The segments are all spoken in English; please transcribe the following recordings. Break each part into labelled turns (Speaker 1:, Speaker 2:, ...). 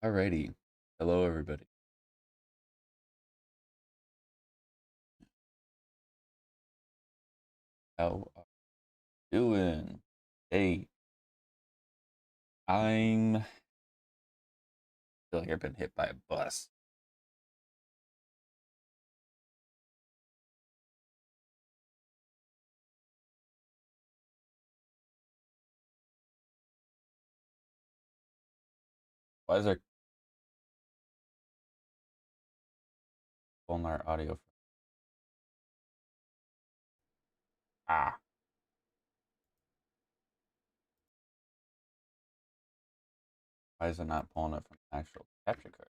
Speaker 1: Alrighty. Hello, everybody. How are you doing? Hey, I'm feel like I've been hit by a bus. Why is our pulling our audio from? Ah, why is it not pulling it from the actual capture card?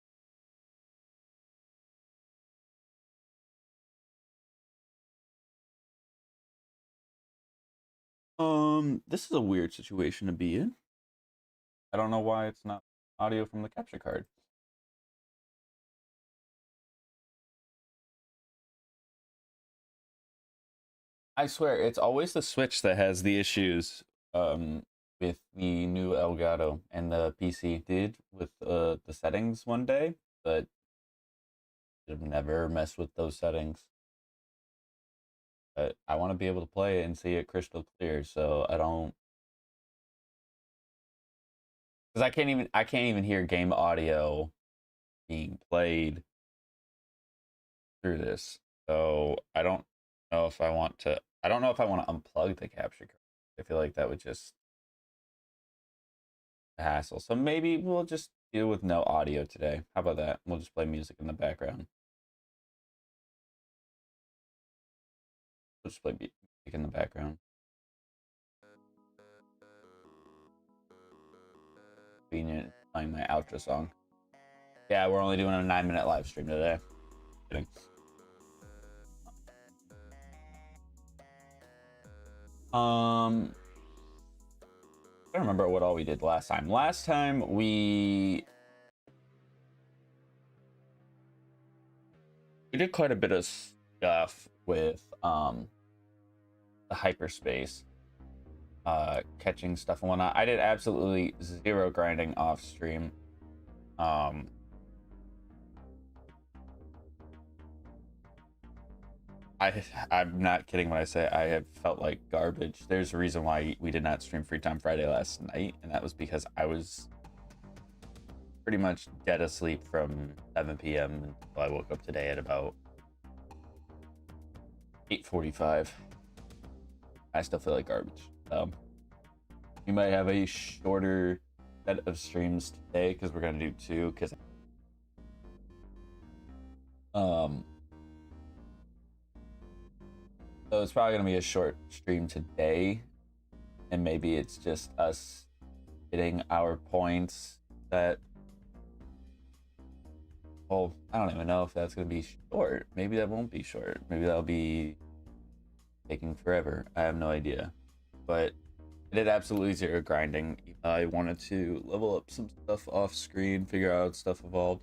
Speaker 1: This is a weird situation to be in. I don't know why it's not audio from the capture card. I swear, it's always the Switch that has the issues with the new Elgato, and the PC did with the settings one day, but I've never messed with those settings. But I want to be able to play it and see it crystal clear, so I don't, because I can't even hear game audio being played through this. So I don't know if I want to. I don't know if I want to unplug the capture card. I feel like that would just a hassle. So maybe we'll just deal with no audio today. How about that? We'll just play music in the background. We'll just play music in the background. Convenient playing my outro song. Yeah, we're only doing a 9-minute live stream today. Kidding. I don't remember what all we did last time. Last time we did quite a bit of stuff with the hyperspace, catching stuff and whatnot. I did absolutely zero grinding off stream. I'm not kidding when I say I have felt like garbage. There's a reason why we did not stream Free Time Friday last night, and that was because I was pretty much dead asleep from 7 p.m. until I woke up today at about 8:45. I still feel like garbage. We might have a shorter set of streams today because we're gonna do two. Because so it's probably gonna be a short stream today, and maybe it's just us hitting our points that. Well, I don't even know if that's gonna be short. Maybe that won't be short. Maybe that'll be taking forever. I have no idea. But I did absolutely zero grinding. I wanted to level up some stuff off screen, figure out how stuff evolved.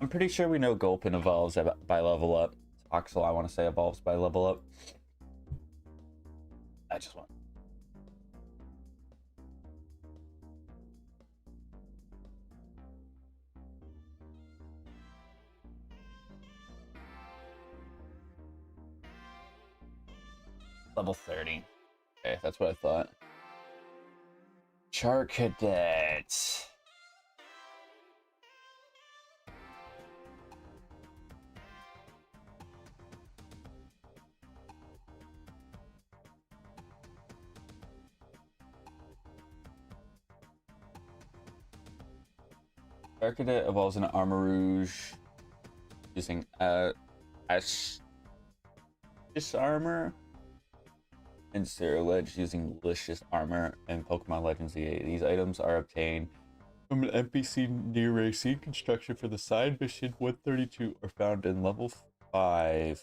Speaker 1: I'm pretty sure we know Gulpin evolves by level up. Oxel, I want to say, evolves by level up. I just want. Level 30. Okay, that's what I thought. Char Cadet. Char Cadet evolves into Armarouge using Ash armor, and Ceruledge using Malicious armor in Pokemon Legends EA. These items are obtained from an NPC near Racine Construction for the side mission 132 are found in level 5.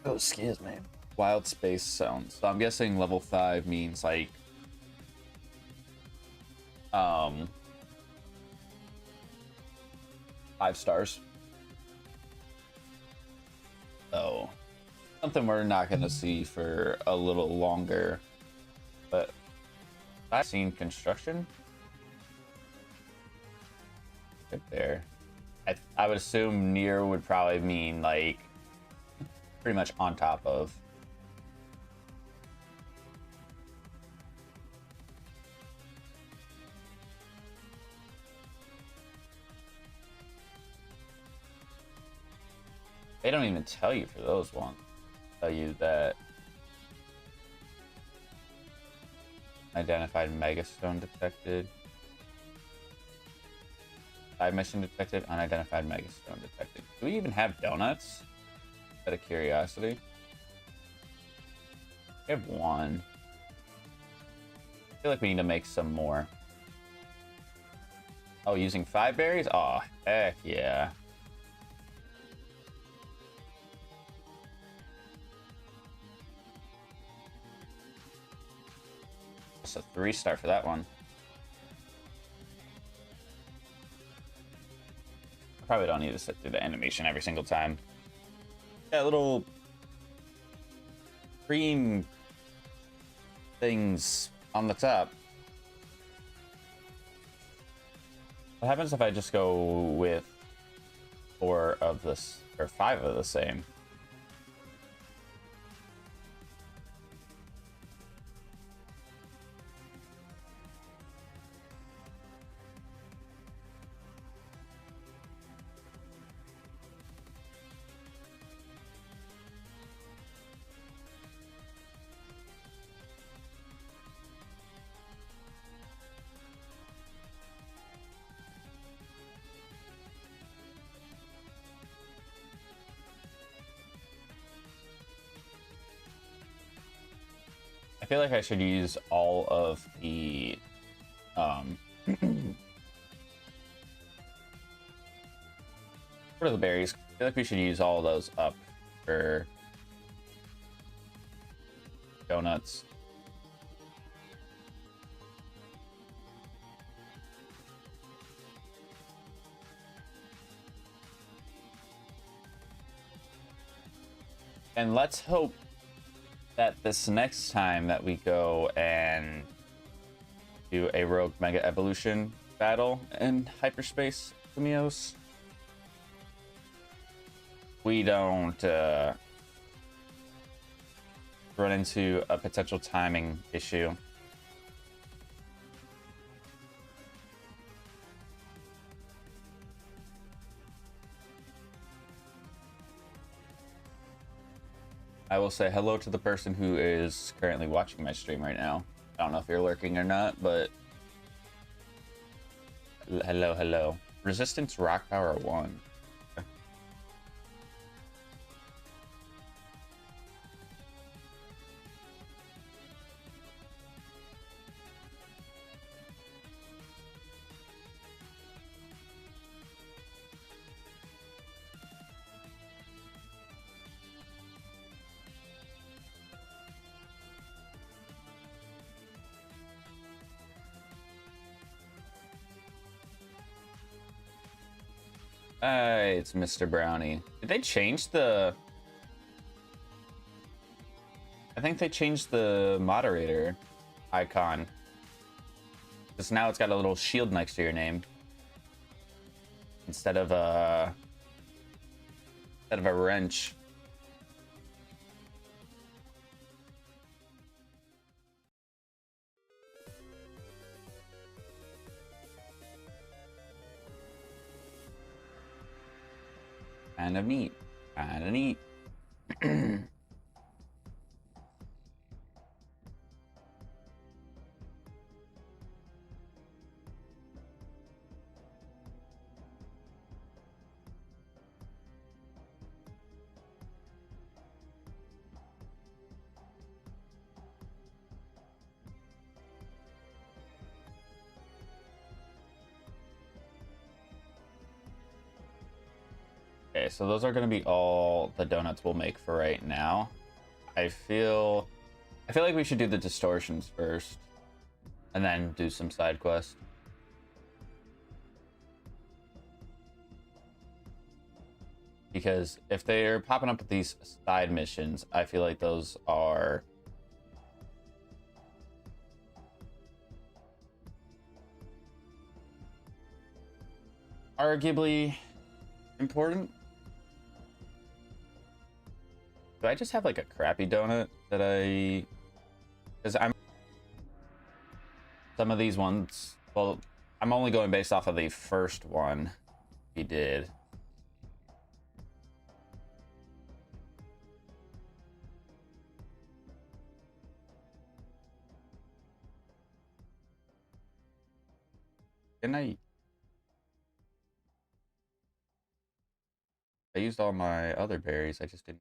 Speaker 1: Oh, excuse me. Wild Space Zone. So I'm guessing level 5 means like 5 stars. So something we're not gonna see for a little longer. But I've seen construction. there. I would assume near would probably mean like pretty much on top of. They don't even tell you for those ones. Tell you that identified megastone detected. Side mission detected. Unidentified megastone detected. Do we even have donuts? Out of curiosity. We have one. I feel like we need to make some more. Oh, using 5 berries? Oh, heck yeah. It's a 3-star for that one. I probably don't need to sit through the animation every single time. Yeah, little green things on the top. What happens if I just go with 4 of this, or 5 of the same? I feel like I should use all of the what are the berries? I feel like we should use all of those up for donuts. And let's hope that this next time that we go and do a Rogue Mega Evolution battle in hyperspace Lumiose, we don't run into a potential timing issue. I will say hello to the person who is currently watching my stream right now. I don't know if you're lurking or not, but hello, hello. Resistance Rock Power 1. It's Mr. Brownie. Did they change the... I think they changed the moderator icon. Because now it's got a little shield next to your name. Instead of a wrench. Kind of neat. Kind of neat. Okay, so those are going to be all the donuts we'll make for right now. I feel like we should do the distortions first, and then do some side quests. Because if they're popping up with these side missions, I feel like those are arguably important. Do I just have like a crappy donut that because some of these ones, well, I'm only going based off of the first one he did. Didn't I used all my other berries. I just didn't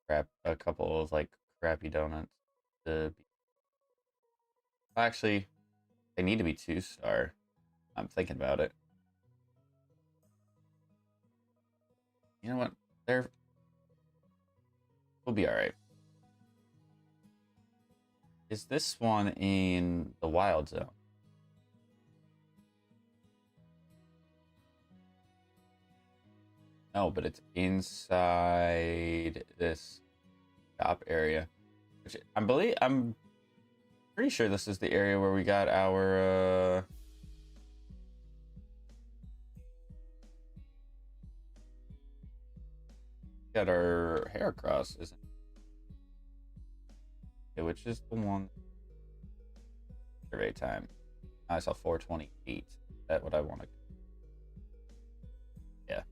Speaker 1: grab a couple of like crappy donuts to be... Actually, they need to be 2-star. I'm thinking about it. You know what? We'll be all right. Is this one in the wild zone? No, but it's inside this shop area. Which I'm pretty sure this is the area where we got our Heracross, isn't it? Okay, which is the one? Survey time. I saw 428. Is that what I want to? Yeah.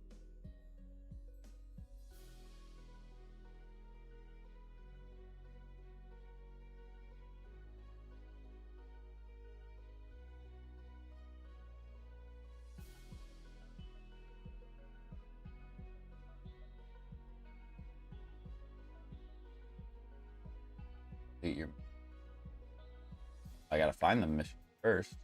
Speaker 1: I gotta find the mission first.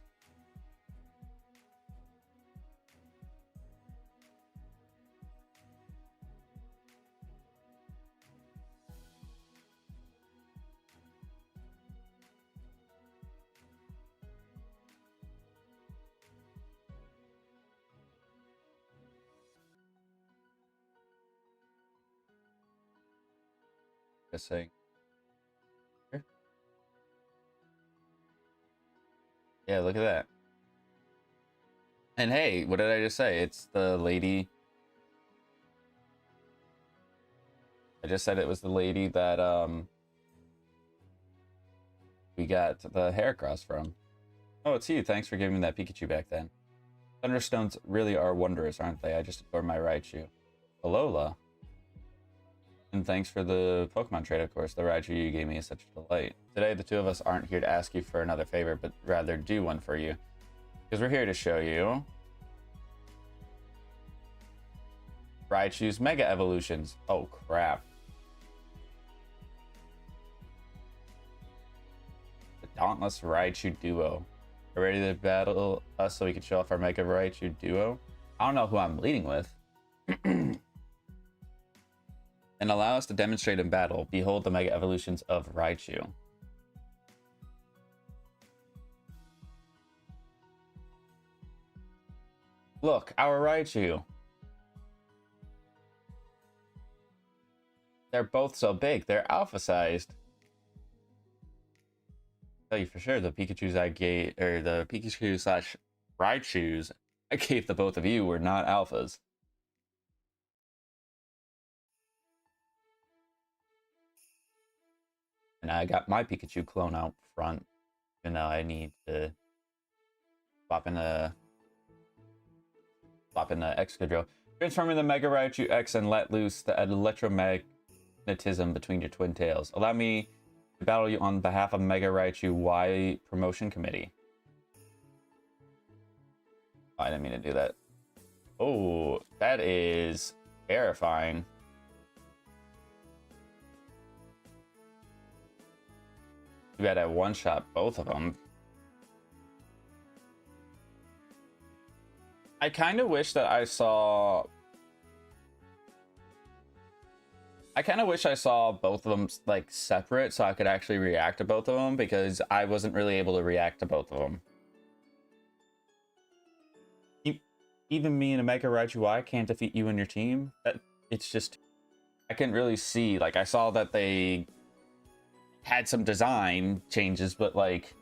Speaker 1: Just saying. Here. Yeah, look at that. And hey, what did I just say? It's the lady. I just said it was the lady that we got the Heracross from. Oh, it's you. Thanks for giving me that Pikachu back then. Thunderstones really are wondrous, aren't they? I just adore my Raichu. Alola. And thanks for the Pokemon trade, of course. The Raichu you gave me is such a delight. Today, the two of us aren't here to ask you for another favor, but rather do one for you. Because we're here to show you Raichu's Mega Evolutions. Oh, crap. The Dauntless Raichu Duo. Are ready to battle us so we can show off our Mega Raichu Duo? I don't know who I'm leading with. And allow us to demonstrate in battle. Behold the Mega Evolutions of Raichu. Look, our Raichu. They're both so big. They're alpha-sized. Tell you for sure, the Pikachus I gave, or the Pikachu slash Raichus I gave the both of you were not alphas. And I got my Pikachu clone out front. And now I need to swap in the Excadrill. Transforming the Mega Raichu X and let loose the electromagnetism between your twin tails. Allow me to battle you on behalf of Mega Raichu Y Promotion Committee. Oh, I didn't mean to do that. Oh, that is terrifying. Too bad I one-shot both of them. I kind of wish that I saw... I kind of wish I saw both of them like separate so I could actually react to both of them, because I wasn't really able to react to both of them. Even me and a Mega Raichu Y can't defeat you and your team. It's just... I couldn't really see. Like, I saw that they had some design changes, but like...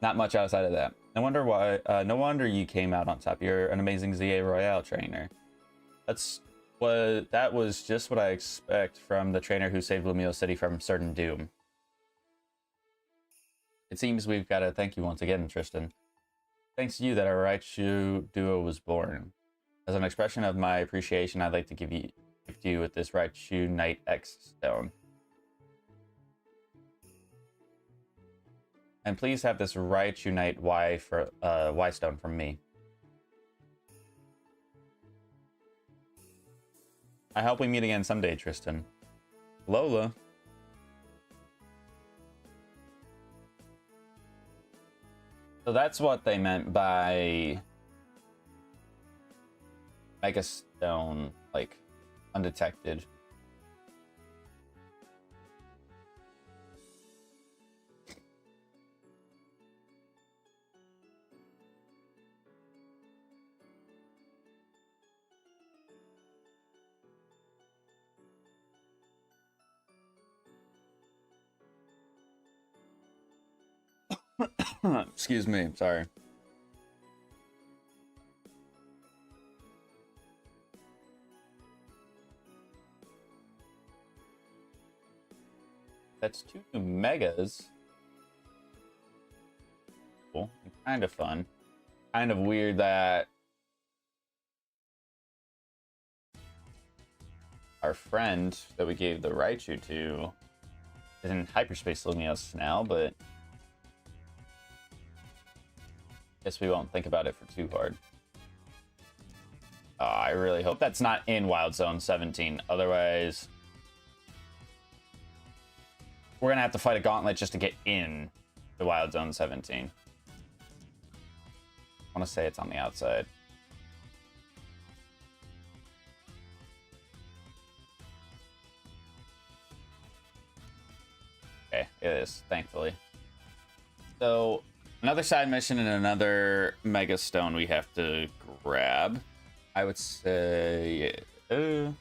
Speaker 1: Not much outside of that. No wonder why. No wonder you came out on top. You're an amazing ZA Royale trainer. That was just what I expect from the trainer who saved Lumiose City from certain doom. It seems we've got to thank you once again, Tristan. Thanks to you that our Raichu duo was born. As an expression of my appreciation, I'd like to give you with this Raichu Knight X stone. And please have this Raichu Knight Y stone from me. I hope we meet again someday, Tristan. Lola. So that's what they meant by Mega Stone, like, undetected. Excuse me, sorry. That's 2 megas. Cool. Kind of fun. Kind of weird that our friend that we gave the Raichu to is in Hyperspace Lumiose now, but guess we won't think about it for too hard. I really hope that's not in Wild Zone 17. Otherwise, we're gonna have to fight a gauntlet just to get in the Wild Zone 17. I want to say it's on the outside. Okay, it is, thankfully. So, another side mission and another Mega Stone we have to grab. I would say... a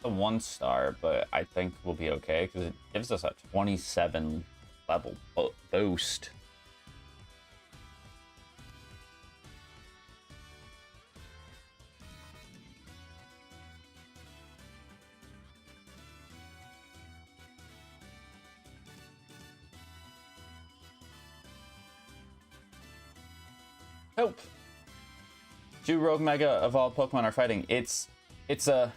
Speaker 1: 1-star, but I think we'll be okay because it gives us a 27 level boost. Help! 2 Rogue Mega evolved Pokemon are fighting. It's a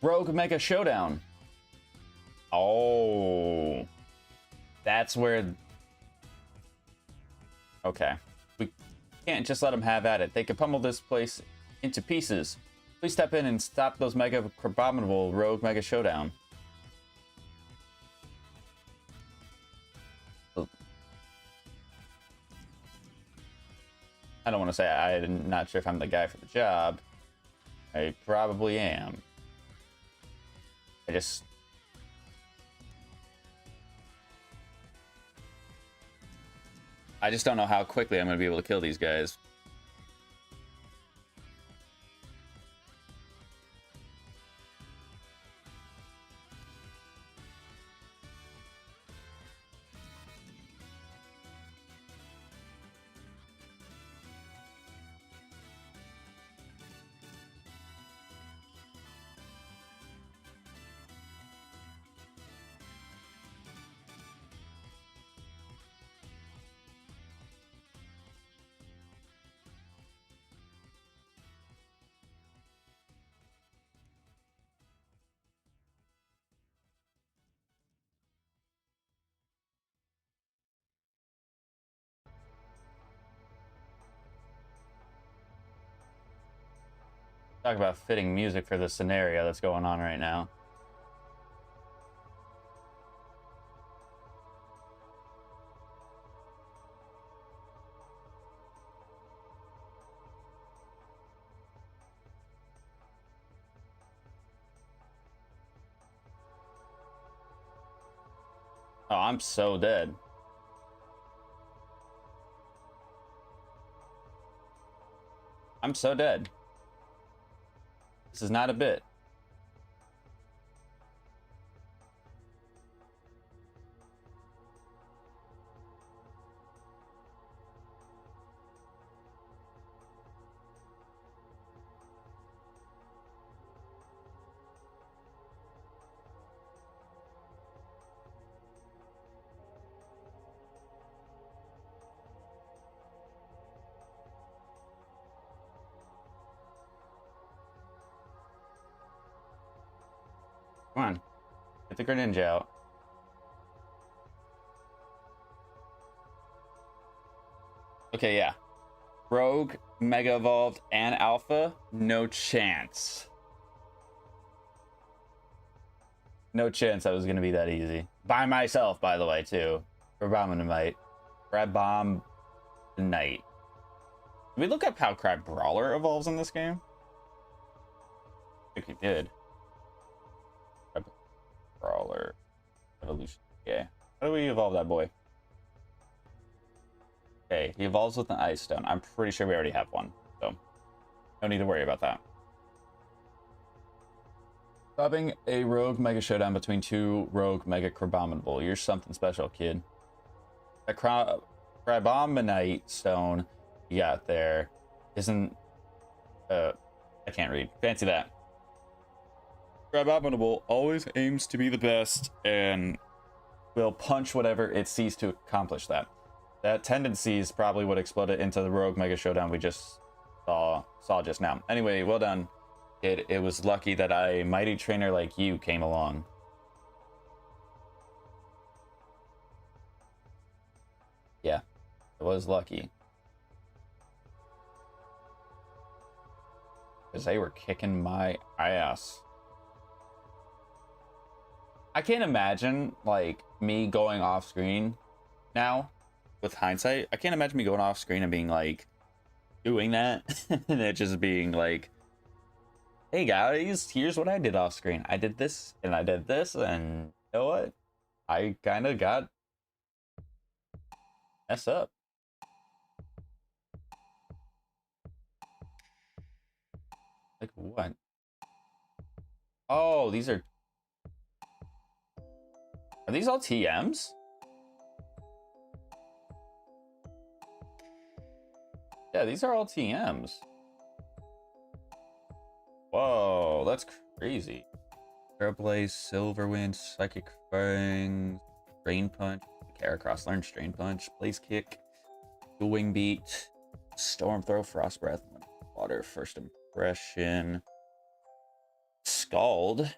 Speaker 1: Rogue Mega Showdown. Oh, that's where. Okay, we can't just let them have at it. They could pummel this place into pieces. Please step in and stop those Mega Crabominable Rogue Mega Showdown. I don't want to say I'm not sure if I'm the guy for the job. I probably am. I just don't know how quickly I'm going to be able to kill these guys. Talk about fitting music for the scenario that's going on right now. Oh, I'm so dead. I'm so dead. This is not a bit. Come on. Get the Greninja out. Okay, yeah. Rogue, Mega Evolved, and Alpha? No chance. No chance that was going to be that easy. By myself, by the way, too. Crabominite. Crabominite. Did we look up how Crab Brawler evolves in this game? I think we did. Crab Brawler evolution. Yeah. How do we evolve that boy? Okay, he evolves with an Ice Stone. I'm pretty sure we already have one, so no need to worry about that. Stopping a Rogue Mega Showdown between two Rogue Mega Crabominable. You're something special, kid. That Crabominite Stone you got there isn't... I can't read. Fancy that. Crabominable always aims to be the best and will punch whatever it sees to accomplish that. That tendency is probably what exploded into the Rogue Mega Showdown we just saw just now. Anyway, well done, kid. It was lucky that a mighty trainer like you came along. Yeah, it was lucky. Because they were kicking my ass. I can't imagine, like, me going off screen now. With hindsight, I can't imagine me going off screen and being like doing that and it just being like, hey guys, here's what I did off screen. I did this and I did this, and you know what? I kind of got messed up. Like what? Oh, these are these all TMs? Yeah, these are all TMs. Whoa, that's crazy. Trailblaze, Silverwind, Psychic Fang, Drain Punch, Caracross, learn Strain Punch, Blaze Kick, Wing Beat, Storm Throw, Frost Breath, Water, First Impression, Scald,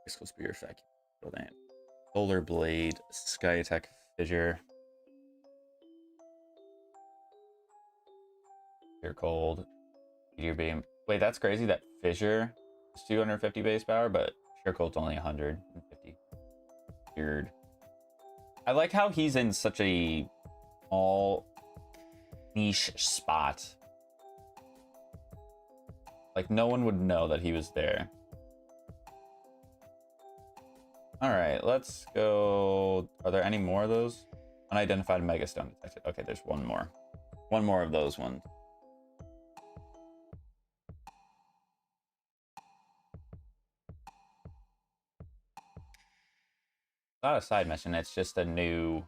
Speaker 1: Crystal Spear Effect, Solar Blade, Sky Attack, Fissure. You're cold. Meteor Beam. Wait, that's crazy. That Fissure is 250 base power, but Sheer Cold's only 150. Weird. I like how he's in such a small niche spot. Like, no one would know that he was there. Alright, let's go. Are there any more of those? Unidentified Megastone detected. Okay, there's one more. One more of those ones. Not a side mission, it's just a new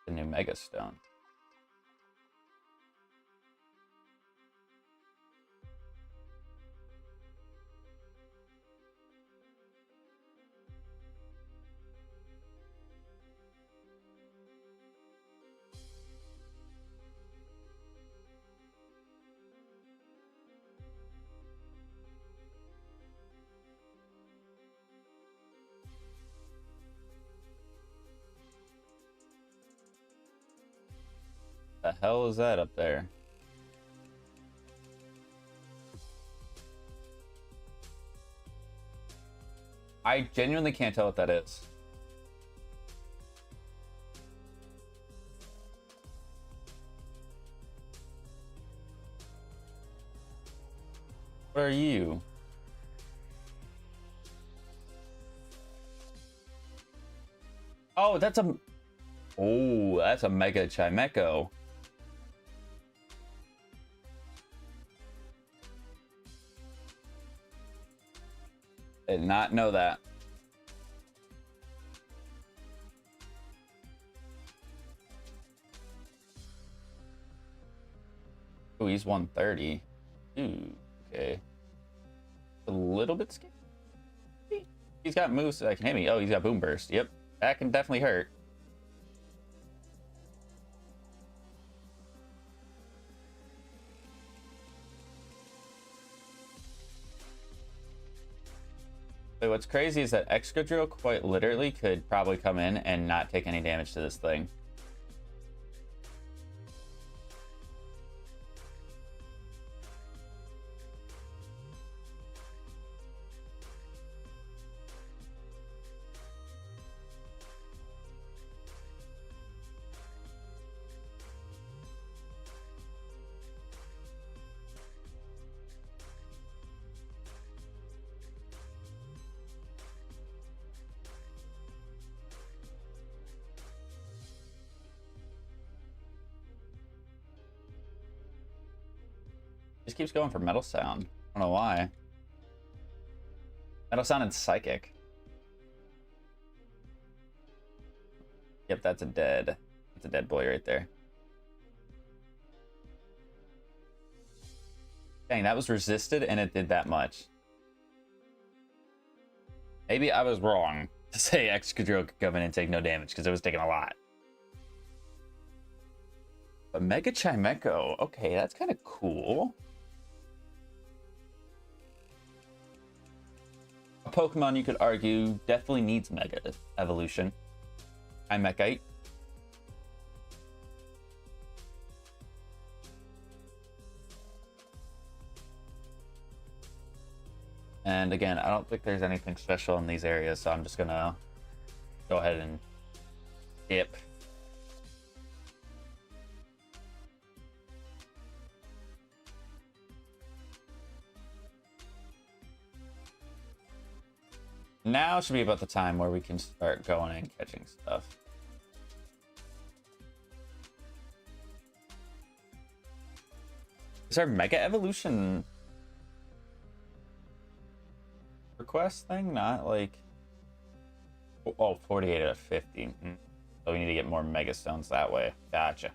Speaker 1: Megastone. The hell is that up there? I genuinely can't tell what that is. What are you? Oh, that's a... Oh, that's a Mega Chimecho. Did not know that. Oh, he's 130. Ooh, okay. A little bit scary. He's got moves that can hit me. Oh, he's got Boom Burst. Yep, that can definitely hurt. But what's crazy is that Excadrill quite literally could probably come in and not take any damage to this thing. Just keeps going for Metal Sound. I don't know why. Metal Sound and Psychic. Yep, that's a dead boy right there. Dang, that was resisted and it did that much. Maybe I was wrong to say Excadrill could come in and take no damage because it was taking a lot. But Mega Chimecho, okay, that's kind of cool. A Pokemon you could argue definitely needs Mega Evolution. Chimechite. And again, I don't think there's anything special in these areas, so I'm just gonna go ahead and dip. Now should be about the time where we can start going and catching stuff. Is our Mega Evolution request thing not like... Oh, 48 out of 50. So we need to get more Mega Stones that way. Gotcha.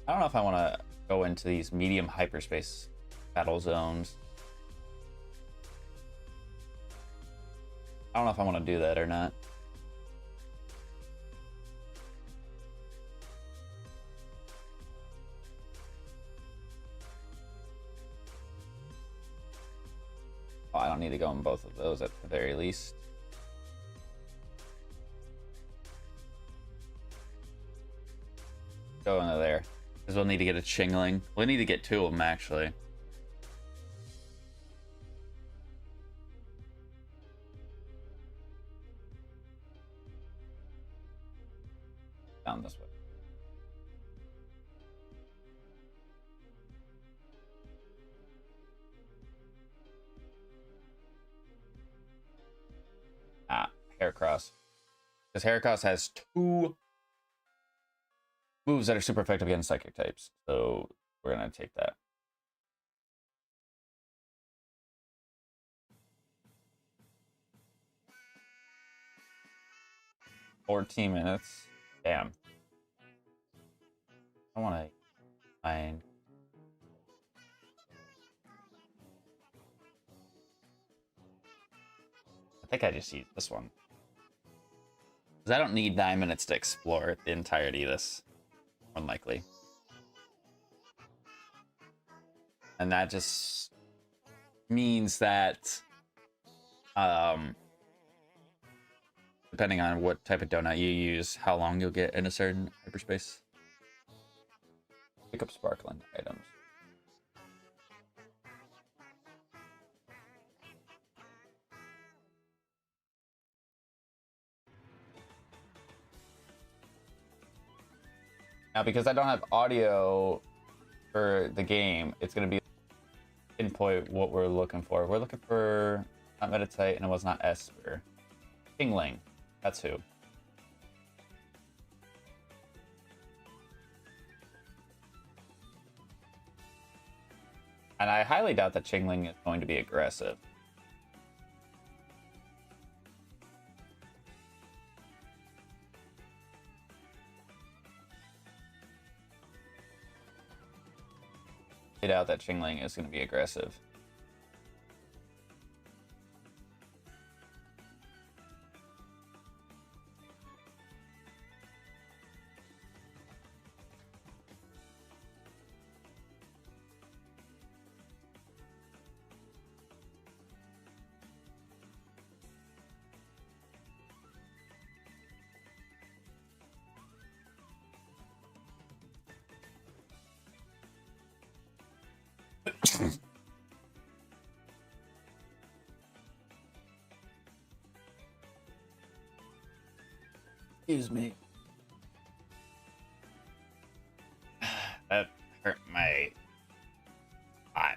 Speaker 1: I don't know if I want to go into these medium hyperspace battle zones. I don't know if I want to do that or not. Oh, I don't need to go in both of those at the very least. Go into there. Because we'll need to get a Chingling. We'll need to get two of them, actually. Down this way. Heracross. Because Heracross has two moves that are super effective against Psychic types. So we're going to take that. $14 Damn. I want to find... I think I just used this one. Because I don't need 9 minutes to explore the entirety of this. Unlikely. And that just means that depending on what type of donut you use, how long you'll get in a certain hyperspace. Pick up sparkling items. Now, because I don't have audio for the game, it's going to be pinpoint what we're looking for. We're looking for not Meditite, and it was not Esper. Chingling. That's who. And I highly doubt that Chingling is going to be aggressive. I doubt that Chingling is going to be aggressive. Excuse me. That hurt my eye.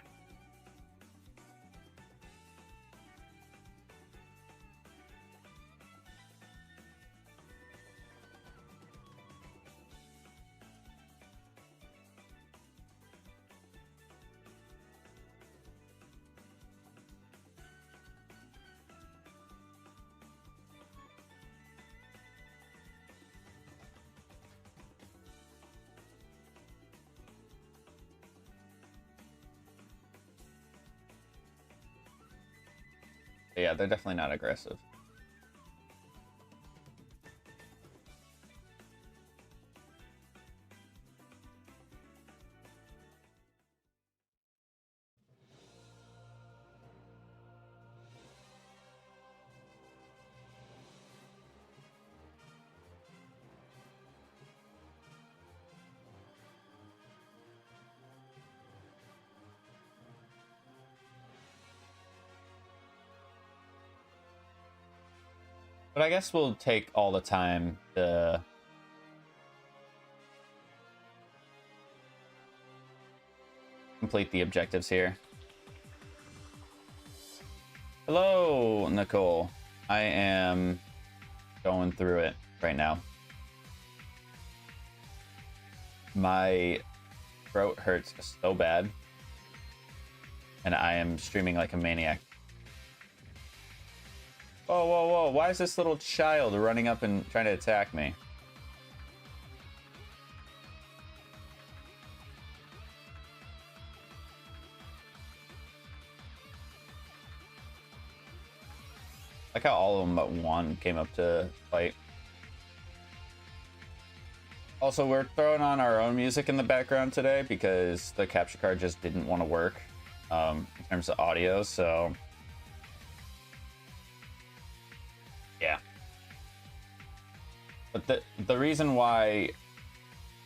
Speaker 1: But yeah, they're definitely not aggressive. But I guess we'll take all the time to complete the objectives here. Hello, Nicole. I am going through it right now. My throat hurts so bad, and I am streaming like a maniac. Whoa, whoa, whoa. Why is this little child running up and trying to attack me? Like how all of them but one came up to fight. Also, we're throwing on our own music in the background today because the capture card just didn't want to work in terms of audio, so yeah. But the reason why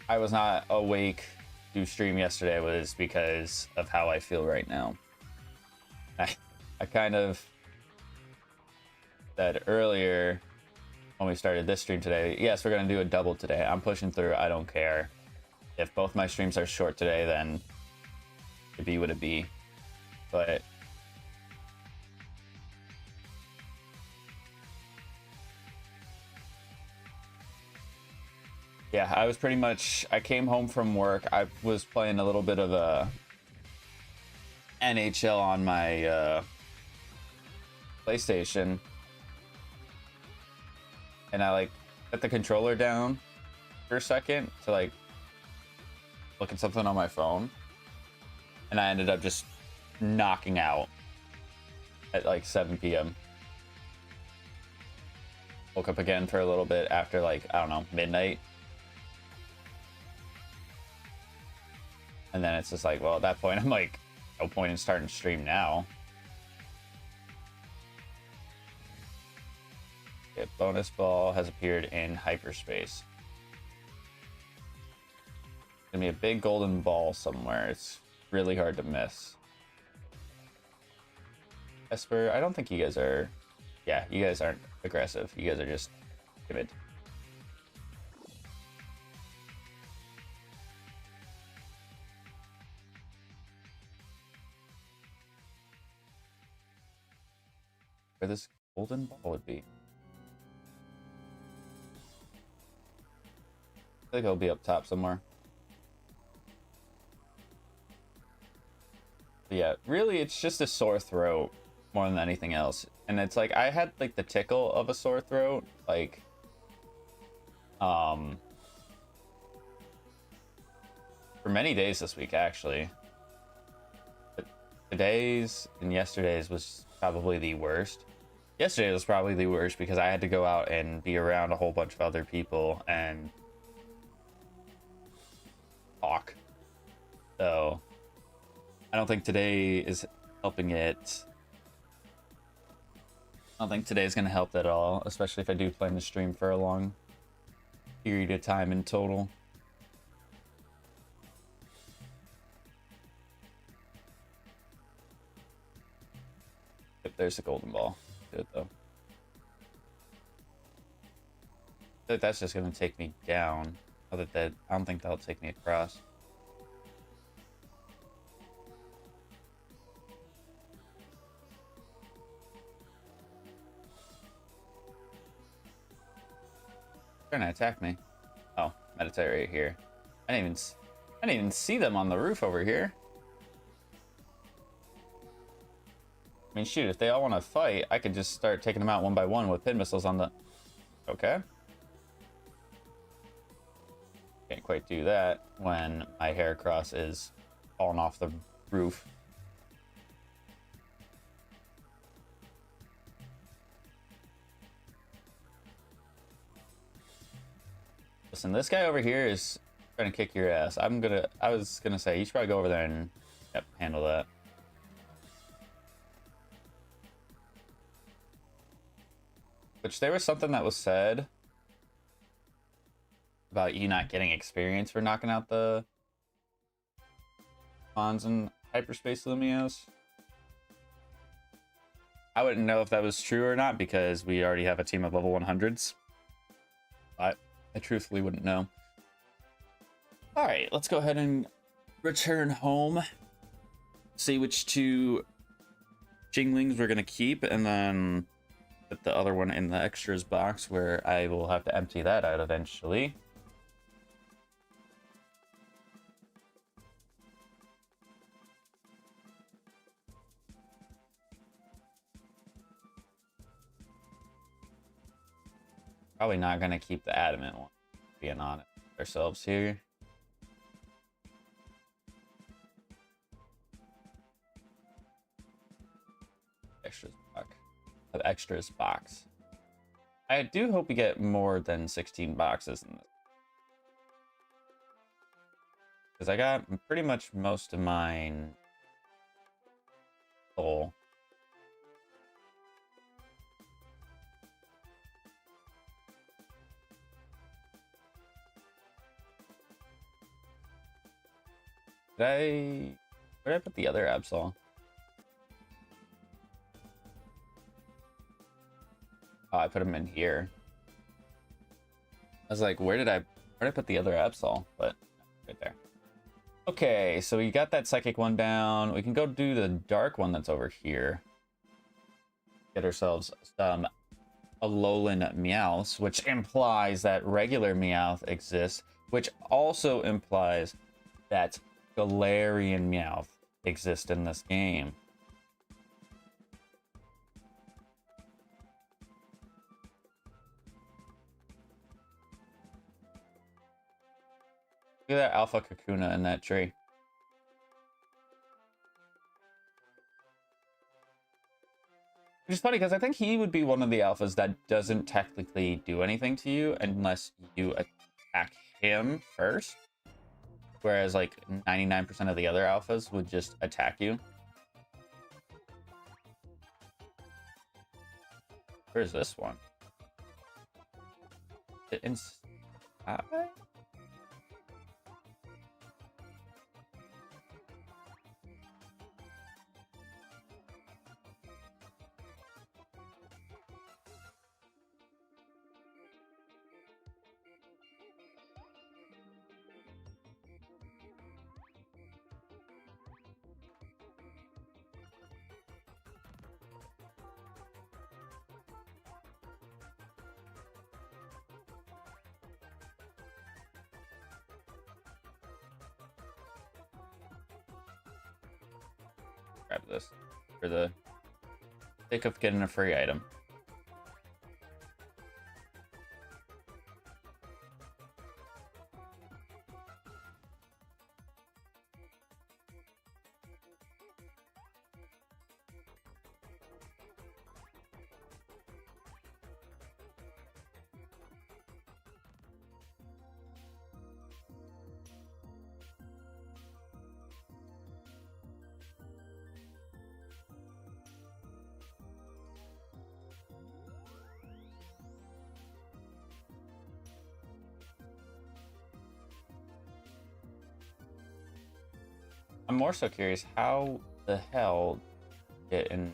Speaker 1: I was not awake to stream yesterday was because of how I feel right now. I kind of said earlier when we started this stream today, yes, we're going to do a double today. I'm pushing through. I don't care. If both my streams are short today, then it be what it be. But yeah, I was pretty much, I came home from work. I was playing a little bit of a NHL on my PlayStation. And I like put the controller down for a second to like look at something on my phone. And I ended up just knocking out at like 7 p.m. Woke up again for a little bit after like, I don't know, midnight. And then it's just like, well, at that point, I'm like, no point in starting to stream now. Okay, bonus ball has appeared in hyperspace. Gonna be a big golden ball somewhere. It's really hard to miss. Esper, I don't think you guys are... Yeah, you guys aren't aggressive. You guys are just timid. Where this golden ball would be. I think it'll be up top somewhere. But yeah, really it's just a sore throat more than anything else. And it's like I had like the tickle of a sore throat, like for many days this week actually. But today's and yesterday's was probably the worst. Yesterday was probably the worst because I had to go out and be around a whole bunch of other people and talk. So I don't think today is helping it. I don't think today is going to help at all, especially if I do plan to stream for a long period of time in total. Yep, there's a golden ball. Good though. feel like that's just gonna take me down. Other than I don't think that'll take me across. Trying to attack me. Oh, meditate right here. I didn't even see them on the roof over here. I mean, shoot, if they all want to fight, I could just start taking them out one by one with pin missiles on the... Okay. Can't quite do that when my Heracross is falling off the roof. Listen, this guy over here is trying to kick your ass. I was gonna say, you should probably go over there and, yep, handle that. Which there was something that was said about you not getting experience for knocking out the Mons and Hyperspace Lumios. I wouldn't know if that was true or not because we already have a team of level 100s. I truthfully wouldn't know. Alright, let's go ahead and return home. See which two Jinglings we're going to keep, and then put the other one in the extras box where I will have to empty that out eventually. Probably not going to keep the adamant one, being honest with ourselves here. Extras box. I do hope we get more than 16 boxes in this, because I got pretty much most of mine full. Where did I put the other Absol? Oh, I put him in here. I was like, where did I put the other Absol? But right there. Okay, so we got that psychic one down. We can go do the dark one that's over here. Get ourselves some Alolan Meowth, which implies that regular Meowth exists, which also implies that Galarian Meowth exists in this game. Look at that Alpha Kakuna in that tree. Which is funny because I think he would be one of the alphas that doesn't technically do anything to you unless you attack him first. Whereas like 99% of the other alphas would just attack you. Where's this one? Inside? Grab this for the sake of getting a free item. I'm more so curious how the hell get into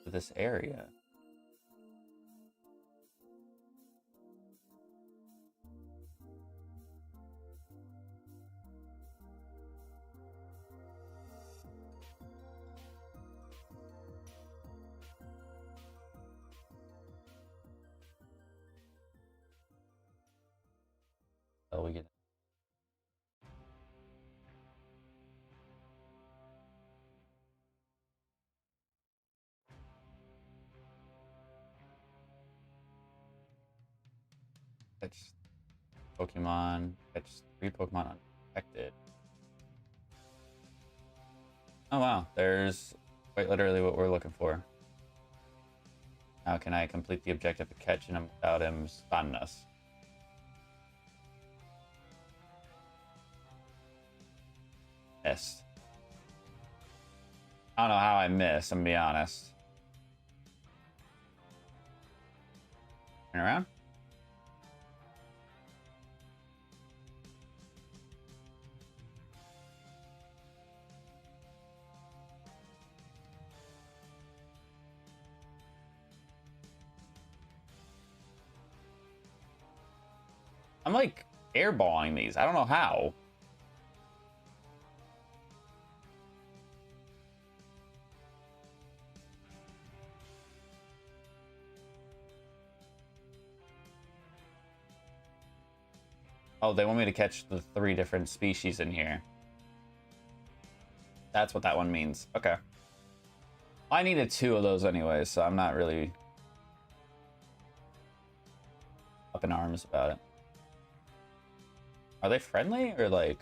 Speaker 1: this area. until we get. Catch Pokemon. Catch 3 Pokemon undetected. Oh wow, there's quite literally what we're looking for. How can I complete the objective of catching him without him spawning us? Missed. I don't know how I missed, I'm gonna be honest. Turn around. I'm like airballing these. I don't know how. Oh, they want me to catch the 3 different species in here. That's what that one means. Okay. I needed 2 of those anyway, so I'm not really up in arms about it. Are they friendly or like...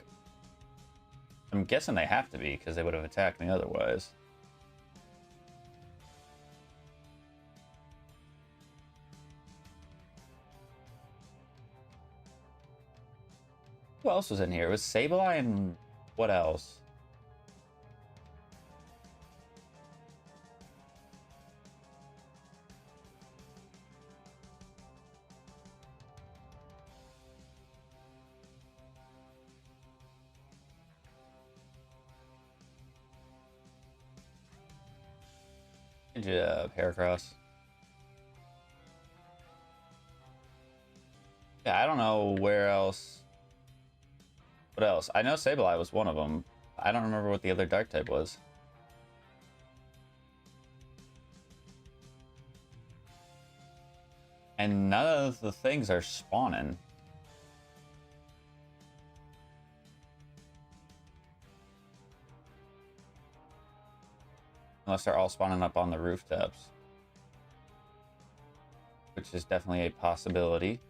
Speaker 1: I'm guessing they have to be because they would have attacked me otherwise. Who else was in here? It was Sableye and what else? Heracross. Yeah, I don't know where else. What else? I know Sableye was one of them. I don't remember what the other dark type was. And none of the things are spawning. Unless they're all spawning up on the rooftops. Which is definitely a possibility.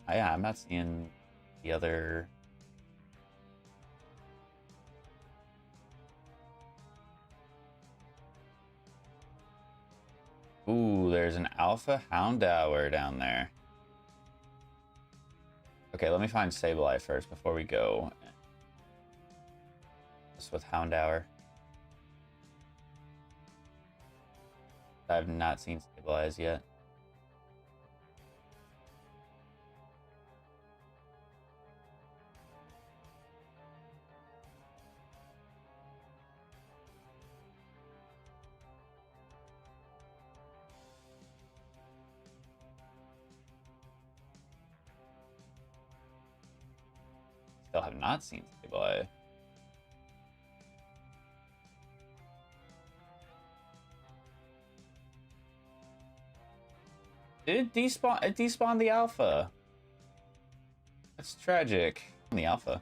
Speaker 1: Yeah, I'm not seeing the other... Ooh, there's an Alpha Houndour down there. Okay, let me find Sableye first before we go. This with Houndour. I've not seen Sableye yet. Still have not seen Sableye. Did it despawn? It despawned the alpha. That's tragic. The alpha.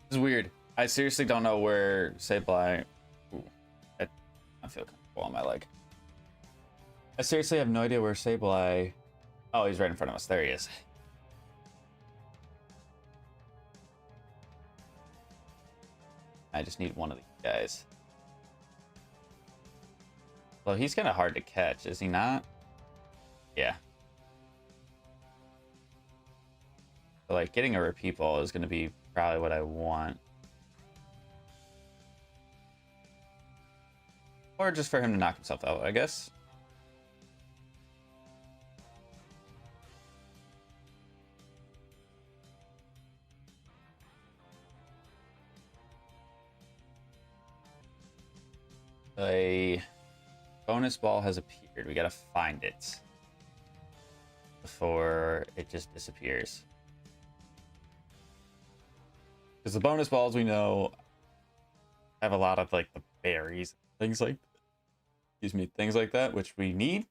Speaker 1: This is weird. I seriously don't know where Sableye... Ooh, I feel comfortable on my leg. I seriously have no idea where Sableye... Oh, he's right in front of us. There he is. I just need one of these guys. Well, he's kind of hard to catch, is he not? Yeah. So, like, getting a repeat ball is going to be probably what I want. Or just for him to knock himself out, I guess. A bonus ball has appeared. We gotta find it before it just disappears. Because the bonus balls we know have a lot of like the berries, things like, excuse me, things like that, which we need.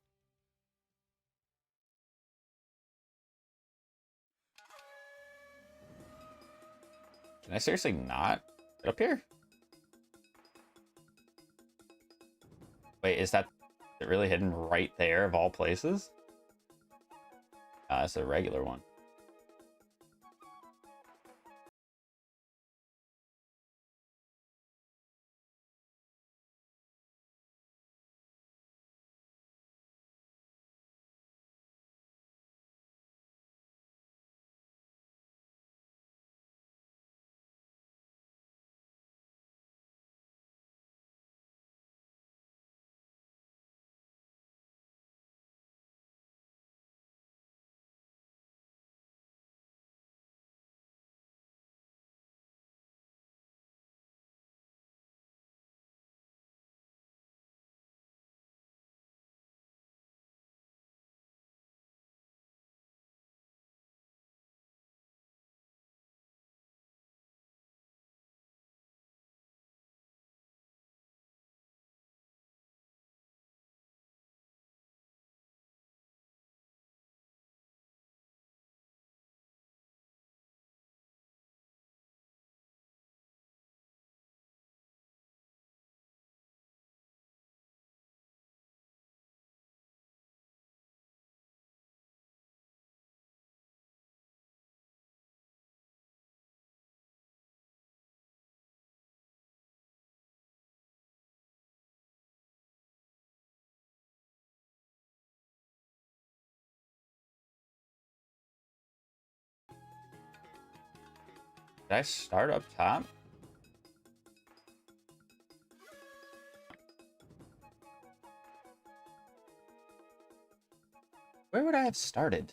Speaker 1: Can I seriously not get up here? Wait, is that really hidden right there of all places? It's a regular one. Did I start up top? Where would I have started?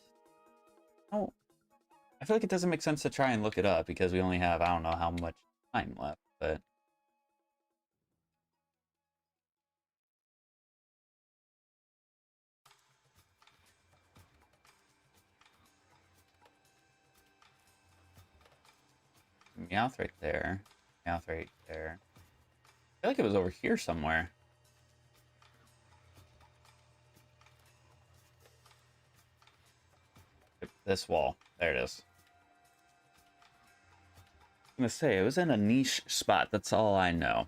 Speaker 1: Oh, I feel like it doesn't make sense to try and look it up because we only have, I don't know how much time left, but... Meowth right there. Meowth right there. I feel like it was over here somewhere. This wall. There it is. I'm gonna say, it was in a niche spot. That's all I know.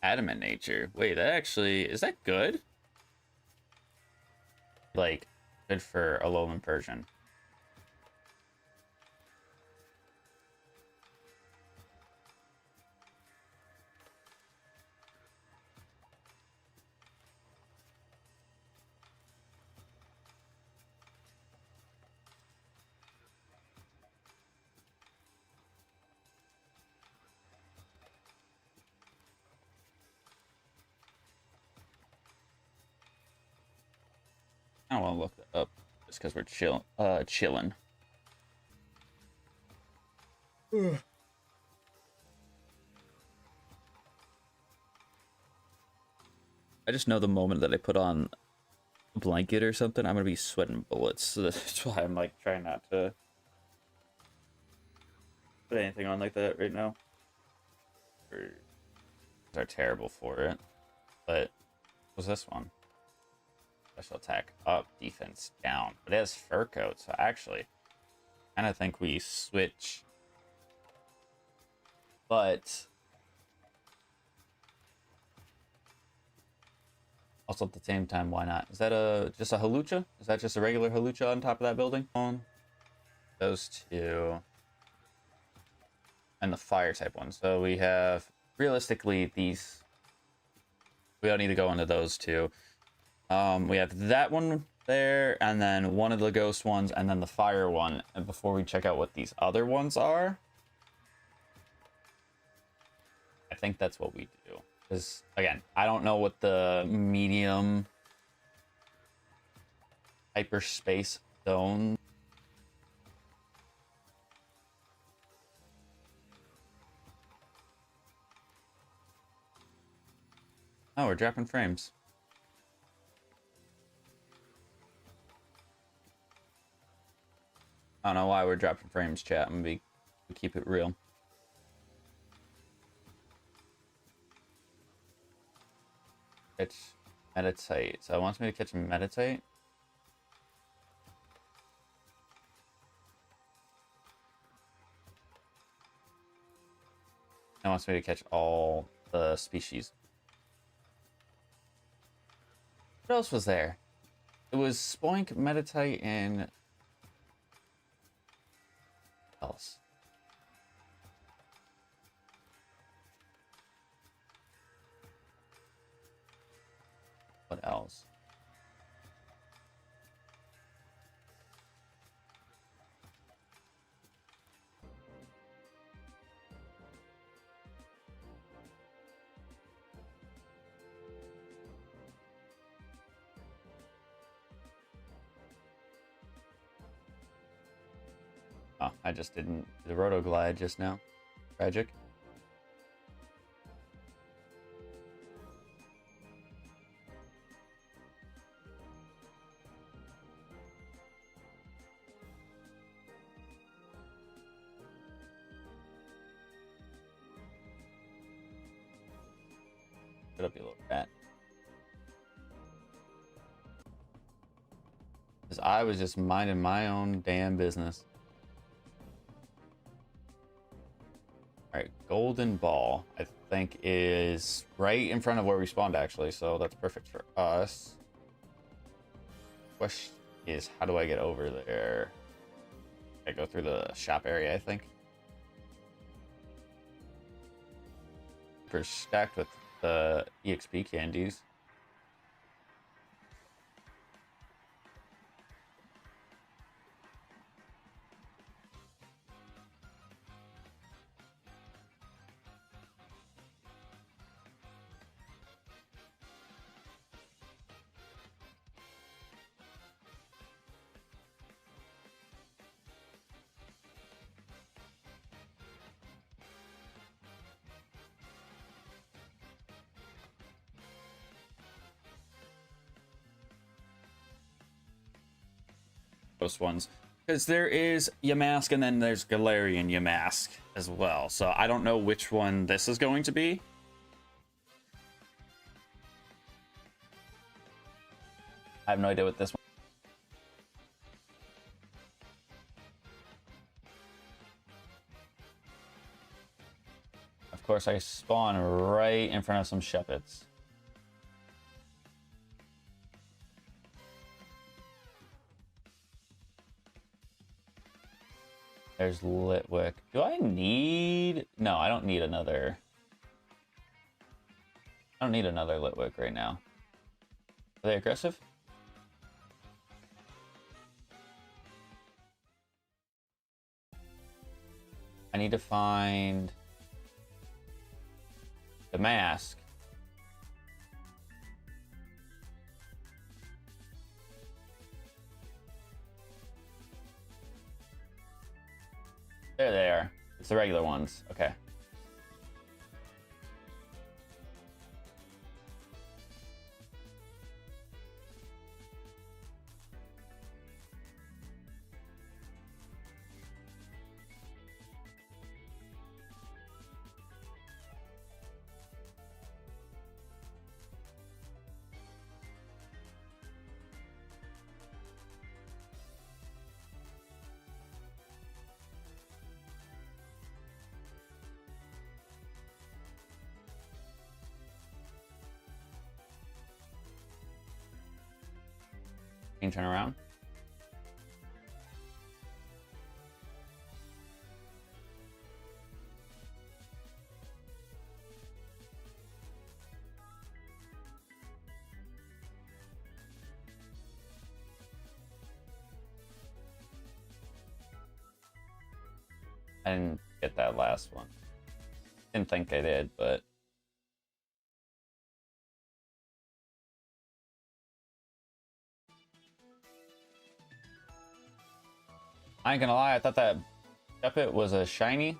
Speaker 1: Adamant nature. Wait, that actually... Is that good? Like, good for a Alolan Persian. I don't want to look that up just because we're chilling. I just know the moment that I put on a blanket or something, I'm gonna be sweating bullets. So that's why I'm like trying not to put anything on like that right now. They're terrible for it. But what was this one? Special attack up, defense down. But it has fur coat, so actually, I kind of think we switch. But Also, at the same time, why not? Is that just a halucha? Is that just a regular halucha on top of that building? Those two. And the fire type one. So we have, realistically, these. We don't need to go into those two. We have that one there, and then one of the ghost ones, and then the fire one. And before we check out what these other ones are, I think that's what we do. Because, again, I don't know what the medium hyperspace zone. Oh, we're dropping frames. I don't know why we're dropping frames, chat. I'm gonna keep it real. It's meditate. So it wants me to catch meditate. It wants me to catch all the species. What else was there? It was Spoink, meditate, and else. What else? Oh, I just didn't do the rotoglide just now. Tragic. It'll be a little rat. Because I was just minding my own damn business. Alright, golden ball, I think, is right in front of where we spawned, actually, so that's perfect for us. Question is, how do I get over there? I go through the shop area, I think. We're stacked with the EXP candies. Those ones, because there is Yamask and then there's Galarian Yamask as well, so I don't know which one this is going to be. I have no idea what this one. Of course, I spawn right in front of some Shuppets. There's Litwick. Do I need... No, I don't need another... I don't need another Litwick right now. Are they aggressive? I need to find... the mask. There they are. It's the regular ones. Okay. can turn around. I didn't get that last one. Didn't think I did, but I ain't gonna lie, I thought that Shuppet was a shiny.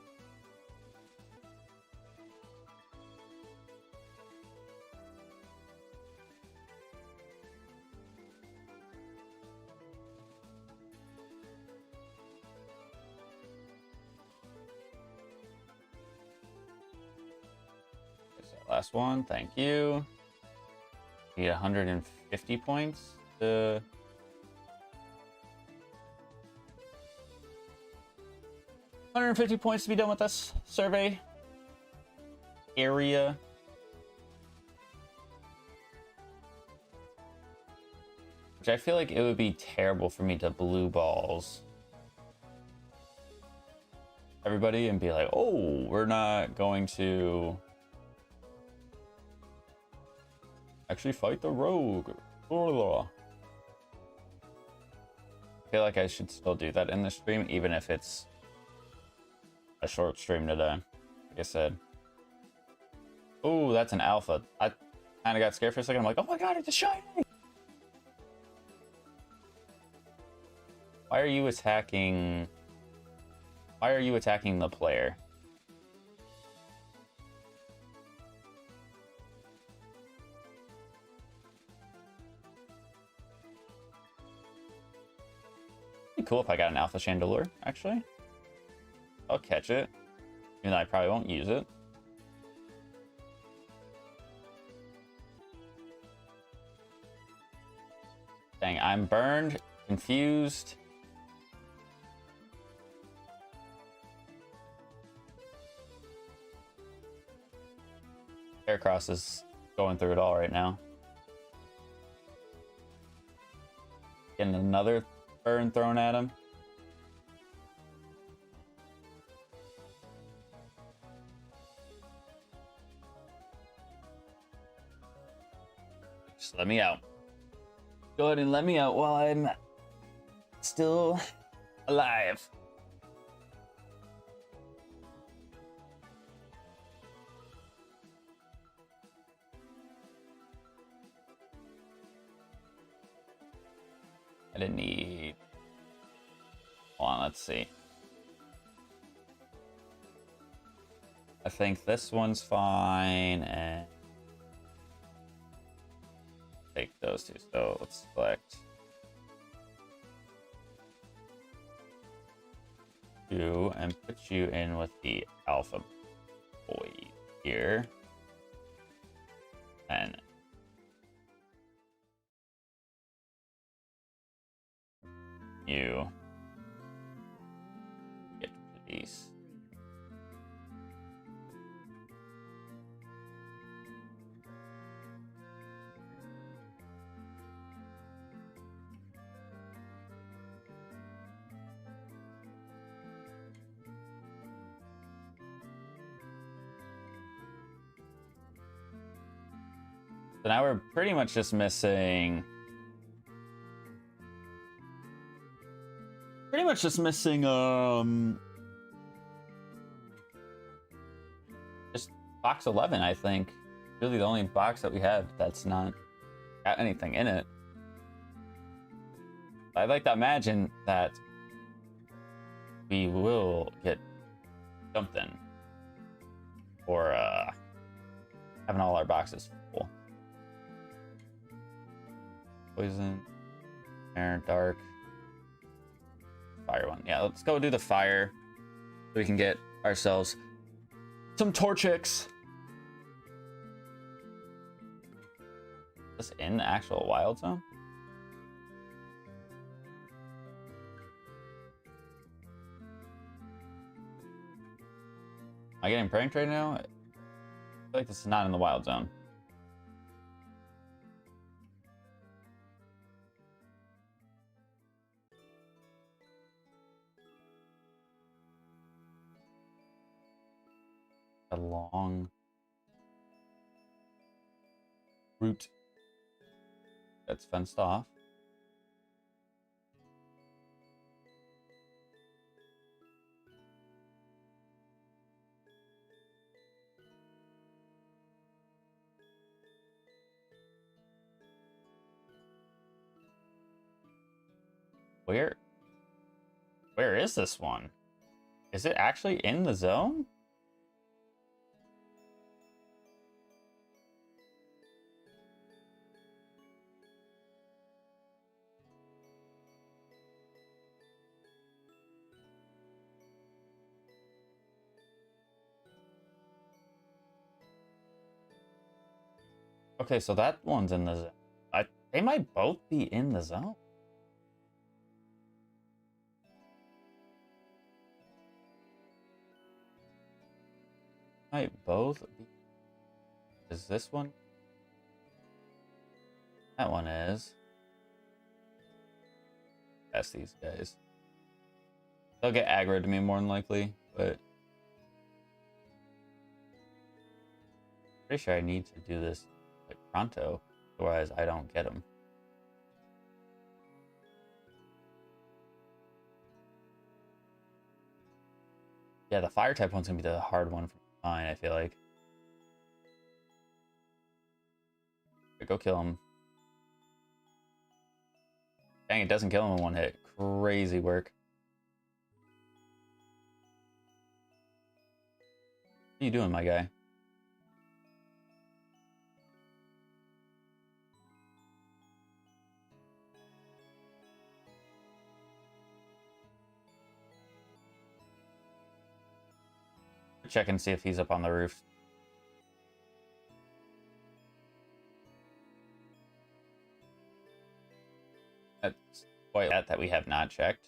Speaker 1: Last one, thank you. Need 150 points to... 150 points to be done with this survey area. Which I feel like it would be terrible for me to blue balls everybody and be like, oh, we're not going to actually fight the rogue. I feel like I should still do that in the stream, even if it's a short stream today. Like I said. Oh, that's an alpha. I kind of got scared for a second. I'm like, oh my god, it's a shiny! Why are you attacking... Why are you attacking the player? It'd be cool if I got an alpha Chandelure, actually. I'll catch it, even though I probably won't use it. Dang, I'm burned, confused. Heracross is going through it all right now. Getting another burn thrown at him. Just let me out. Go ahead and let me out while I'm still alive. I didn't need... Hold on, let's see. I think this one's fine, and... take those two. So let's select you and put you in with the alpha boy here. And you get to these. So now we're pretty much just missing... just box 11, I think. Really the only box that we have that's not got anything in it. I'd like to imagine that we will get something for having all our boxes full. Poison, air, dark, fire one. Yeah, let's go do the fire so we can get ourselves some Torchics. Is this in the actual wild zone? Am I getting pranked right now? I feel like this is not in the wild zone. a long route that's fenced off. Where is this one? Is it actually in the zone? Okay, so that one's in the zone. They might both be in the zone. Might both be. Is this one? That one is. That's these guys. They'll get aggro to me more than likely, but pretty sure I need to do this like pronto, otherwise I don't get them. Yeah, the fire type one's gonna be the hard one for mine, I feel like. Go kill him. Dang, it doesn't kill him in one hit. Crazy work. What are you doing, my guy? Check and see if he's up on the roof. That's quite that we have not checked.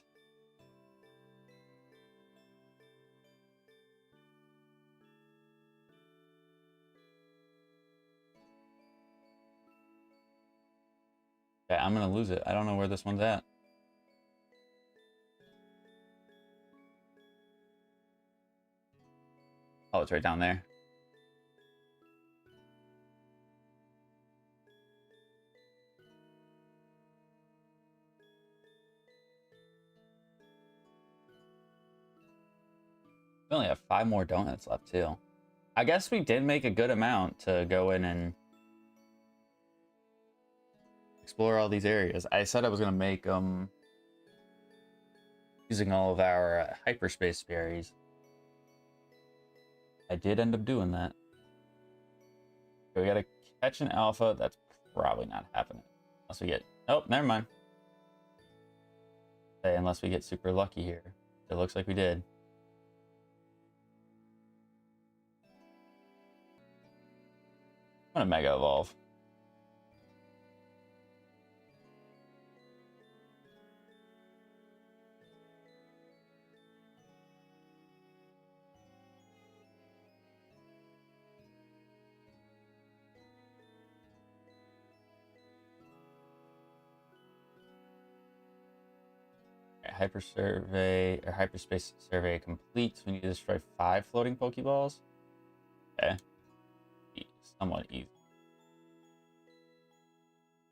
Speaker 1: Yeah, I'm gonna lose it. I don't know where this one's at. Oh, it's right down there. We only have 5 more donuts left, too. I guess we did make a good amount to go in and explore all these areas. I said I was going to make them using all of our hyperspace berries. I did end up doing that. So we got to catch an alpha. That's probably not happening. Unless we get... Oh, never mind. Okay, unless we get super lucky here. It looks like we did. I'm gonna Mega Evolve. Hyper survey or hyperspace survey complete. We need to destroy 5 floating Pokeballs. Okay. Somewhat easy.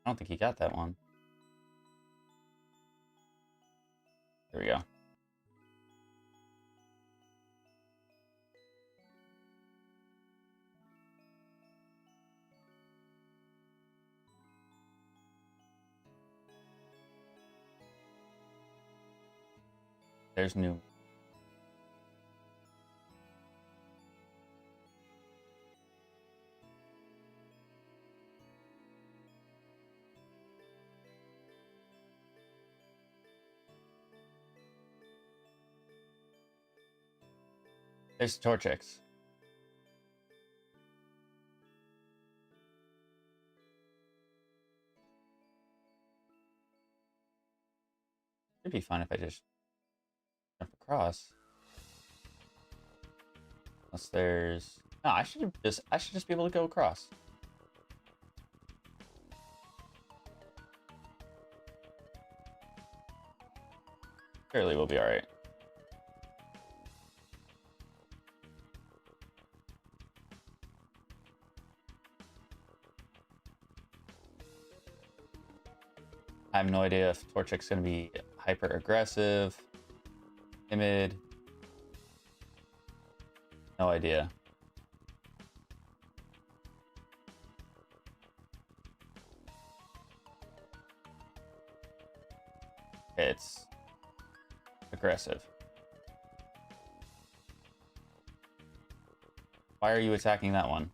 Speaker 1: I don't think he got that one. There we go. There's new. There's Torchics. It'd be fine if I just jump across. Unless there's... No, I should just be able to go across. Surely we'll be alright. have no idea if Torchic's gonna be hyper aggressive, timid. No idea. It's aggressive. Why are you attacking that one?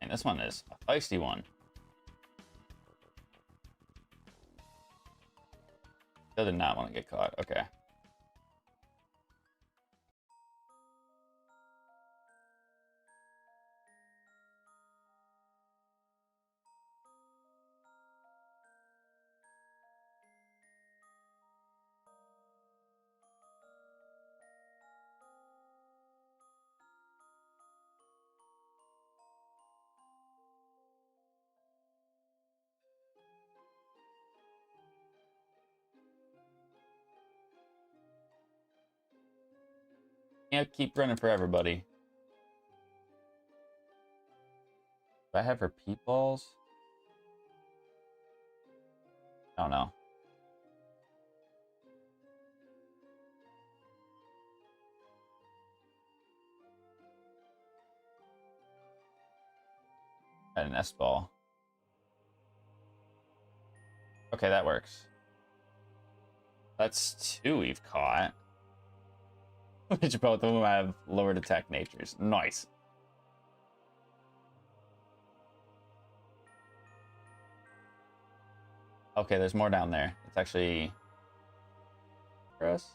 Speaker 1: And this one is a feisty one. Still did not want to get caught. Okay. Can't keep running forever, buddy. Do I have repeat balls? I don't know. Got an S ball. Okay, that works. That's 2 we've caught. Which both of them have lowered attack natures. Nice. Okay, there's more down there. It's actually for us.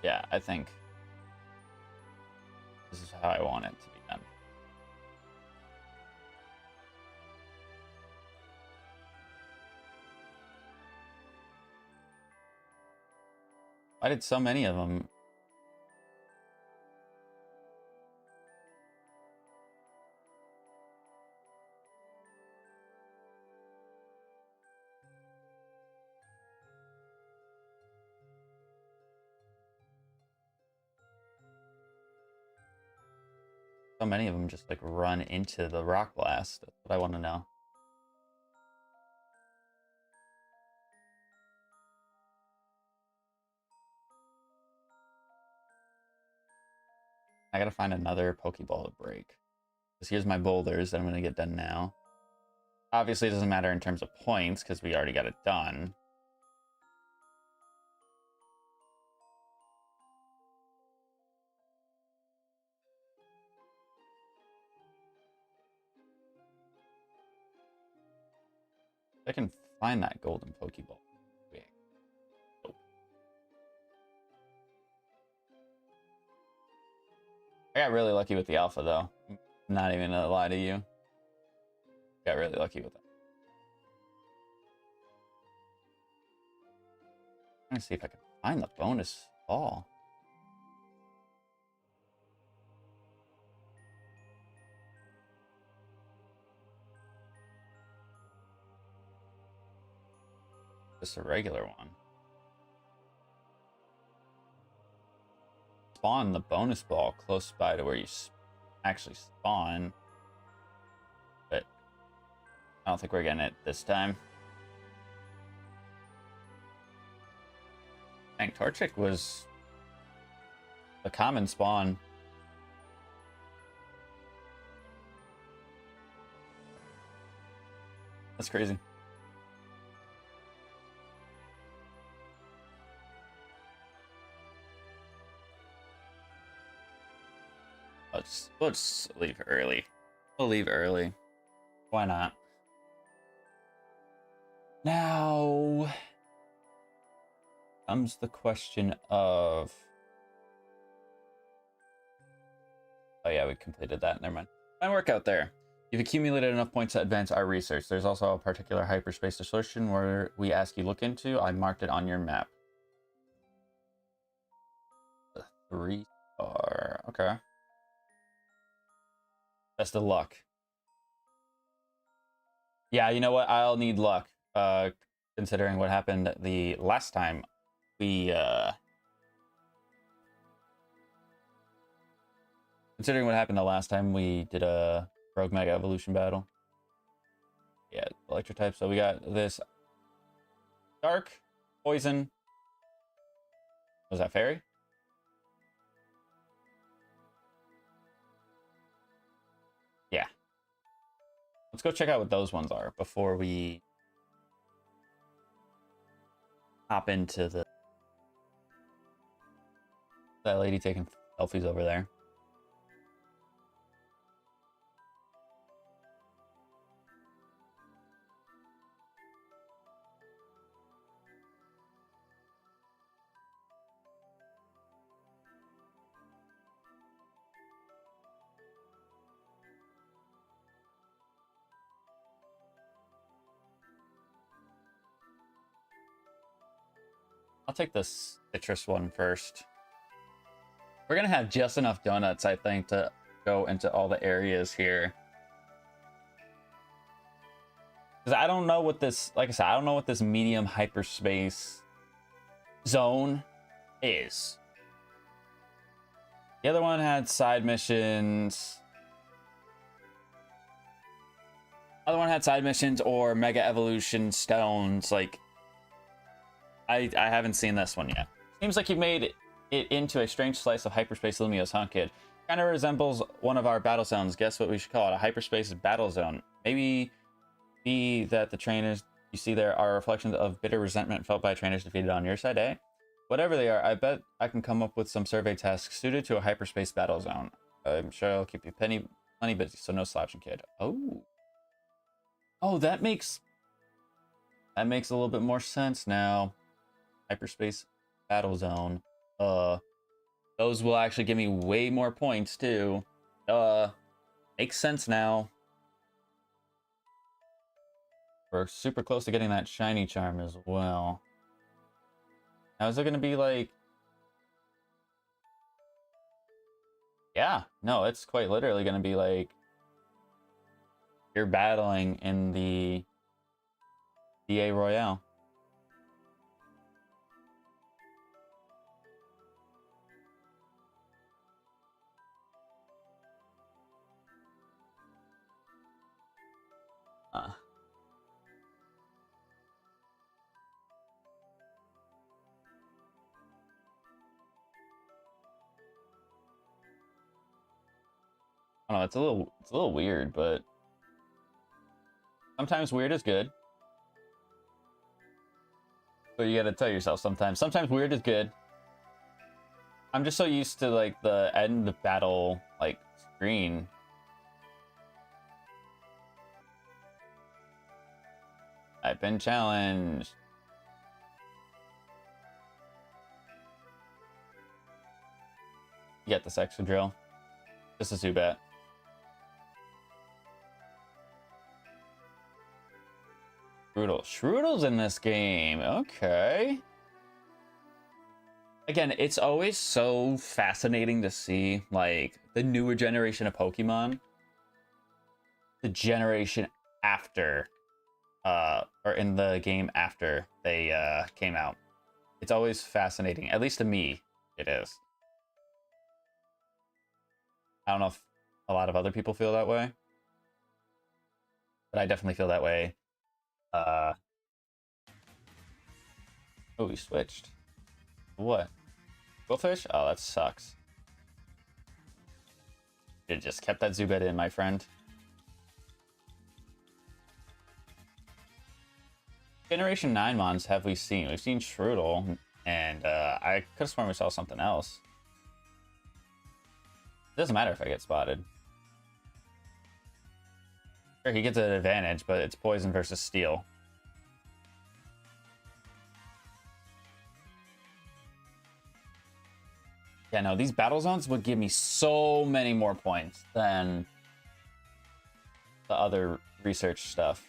Speaker 1: Yeah, I think this is how I want it to be done. Why did so many of them? So many of them just like run into the rock blast. That's what I want to know. I gotta find another Pokeball to break. Because here's my boulders that I'm gonna get done now. Obviously, it doesn't matter in terms of points because we already got it done. I can find that golden Pokeball. Oh. I got really lucky with the alpha, though. Not even gonna lie to you. Got really lucky with that. I'm gonna see if I can find the bonus ball. Just a regular one. Spawn the bonus ball close by to where you actually spawn. But I don't think we're getting it this time. Dang, Torchic was a common spawn. That's crazy. We'll just leave early. We'll leave early. Why not? Now comes the question of... Oh yeah, we completed that. Never mind. Fine work out there. You've accumulated enough points to advance our research. There's also a particular hyperspace distortion where we ask you look into. I marked it on your map. 3-star. Okay. Best of luck. Yeah, you know what? I'll need luck. Considering what happened the last time we considering what happened the last time we did a Rogue Mega Evolution battle. Yeah, electric type. So we got this dark, poison. Was that fairy? Yeah. Let's go check out what those ones are before we hop into that lady taking selfies over there. I'll take this citrus one first. We're gonna have just enough donuts, I think, to go into all the areas here. Because I don't know what this, like I said, I don't know what this medium hyperspace zone is. The other one had side missions. Other one had side missions or mega evolution stones. Like, I haven't seen this one yet. Seems like you made it into a strange slice of hyperspace Lumios, huh, kid? Kind of resembles one of our battle zones. Guess what we should call it? A hyperspace battle zone. Maybe be that the trainers you see there are reflections of bitter resentment felt by trainers defeated on your side, eh? Whatever they are, I bet I can come up with some survey tasks suited to a hyperspace battle zone. I'm sure I'll keep you plenty busy, so no slouching, kid. Oh, that makes a little bit more sense now. Hyperspace battle zone. Those will actually give me way more points too. Makes sense now. We're super close to getting that shiny charm as well. Now is it gonna be like... Yeah, no, it's quite literally gonna be like you're battling in the DA Royale. I don't know, it's a little weird, but sometimes weird is good. But you gotta tell yourself sometimes weird is good. I'm just so used to like the end battle like screen. I've been challenged. You get this extra drill. This is Zubat. Shroodle's in this game. Okay. Again, it's always so fascinating to see, like, the newer generation of Pokemon. The generation after, or in the game after they, came out. It's always fascinating. At least to me, it is. I don't know if a lot of other people feel that way. But I definitely feel that way. Oh, we switched. What? Goldfish? Oh, that sucks. Should've just kept that Zubat in, my friend. Generation 9 mons have we seen? We've seen Shroodle, and I could have sworn we saw something else. It doesn't matter if I get spotted. Sure, he gets an advantage, but it's poison versus steel. Yeah, no, these battle zones would give me so many more points than the other research stuff.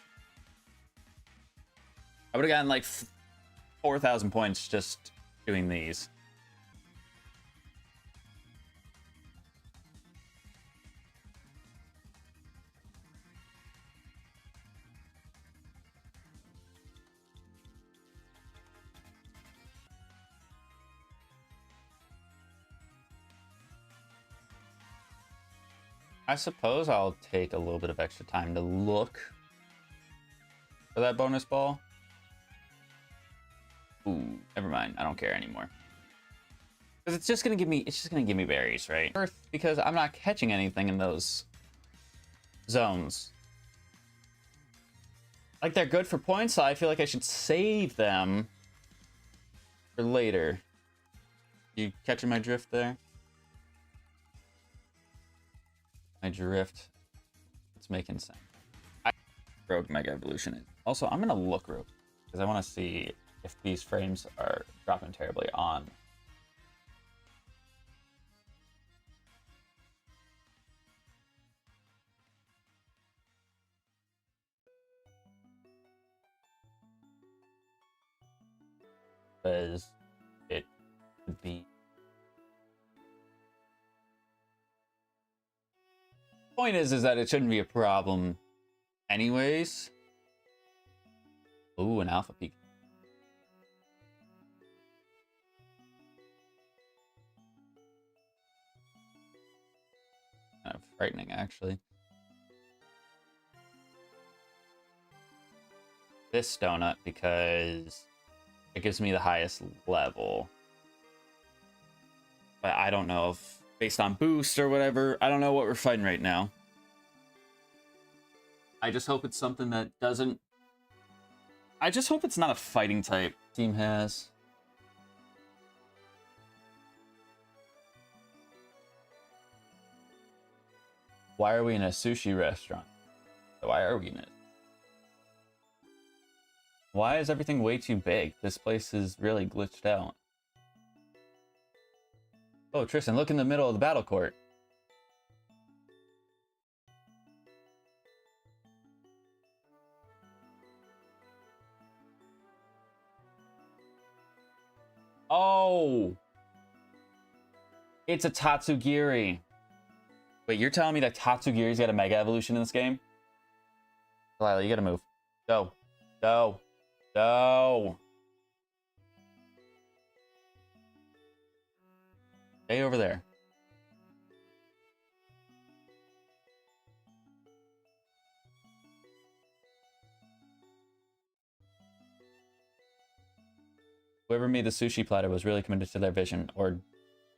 Speaker 1: I would have gotten like 4,000 points just doing these. I suppose I'll take a little bit of extra time to look for that bonus ball. Ooh, never mind. I don't care anymore. Because it's just gonna give me berries, right? Earth, because I'm not catching anything in those zones. Like, they're good for points, so I feel like I should save them for later. You catching my drift there? My drift. It's making sense. Rogue Mega Evolution. Also, I'm gonna look real quick because I want to see if these frames are dropping terribly on. Because it could be. Point is that it shouldn't be a problem anyways. Ooh, an Alpha Peak. Kind of frightening, actually. This donut, because it gives me the highest level. But I don't know if, based on boost or whatever, I don't know what we're fighting right now. I just hope it's something that doesn't... I just hope it's not a fighting type team has. Why are we in a sushi restaurant? Why are we in it? Why is everything way too big? This place is really glitched out. Oh, Tristan, look in the middle of the battle court. Oh! It's a Tatsugiri. Wait, you're telling me that Tatsugiri's got a Mega Evolution in this game? Lila, you gotta move. Go. Go. Go. Stay over there. Whoever made the sushi platter was really committed to their vision or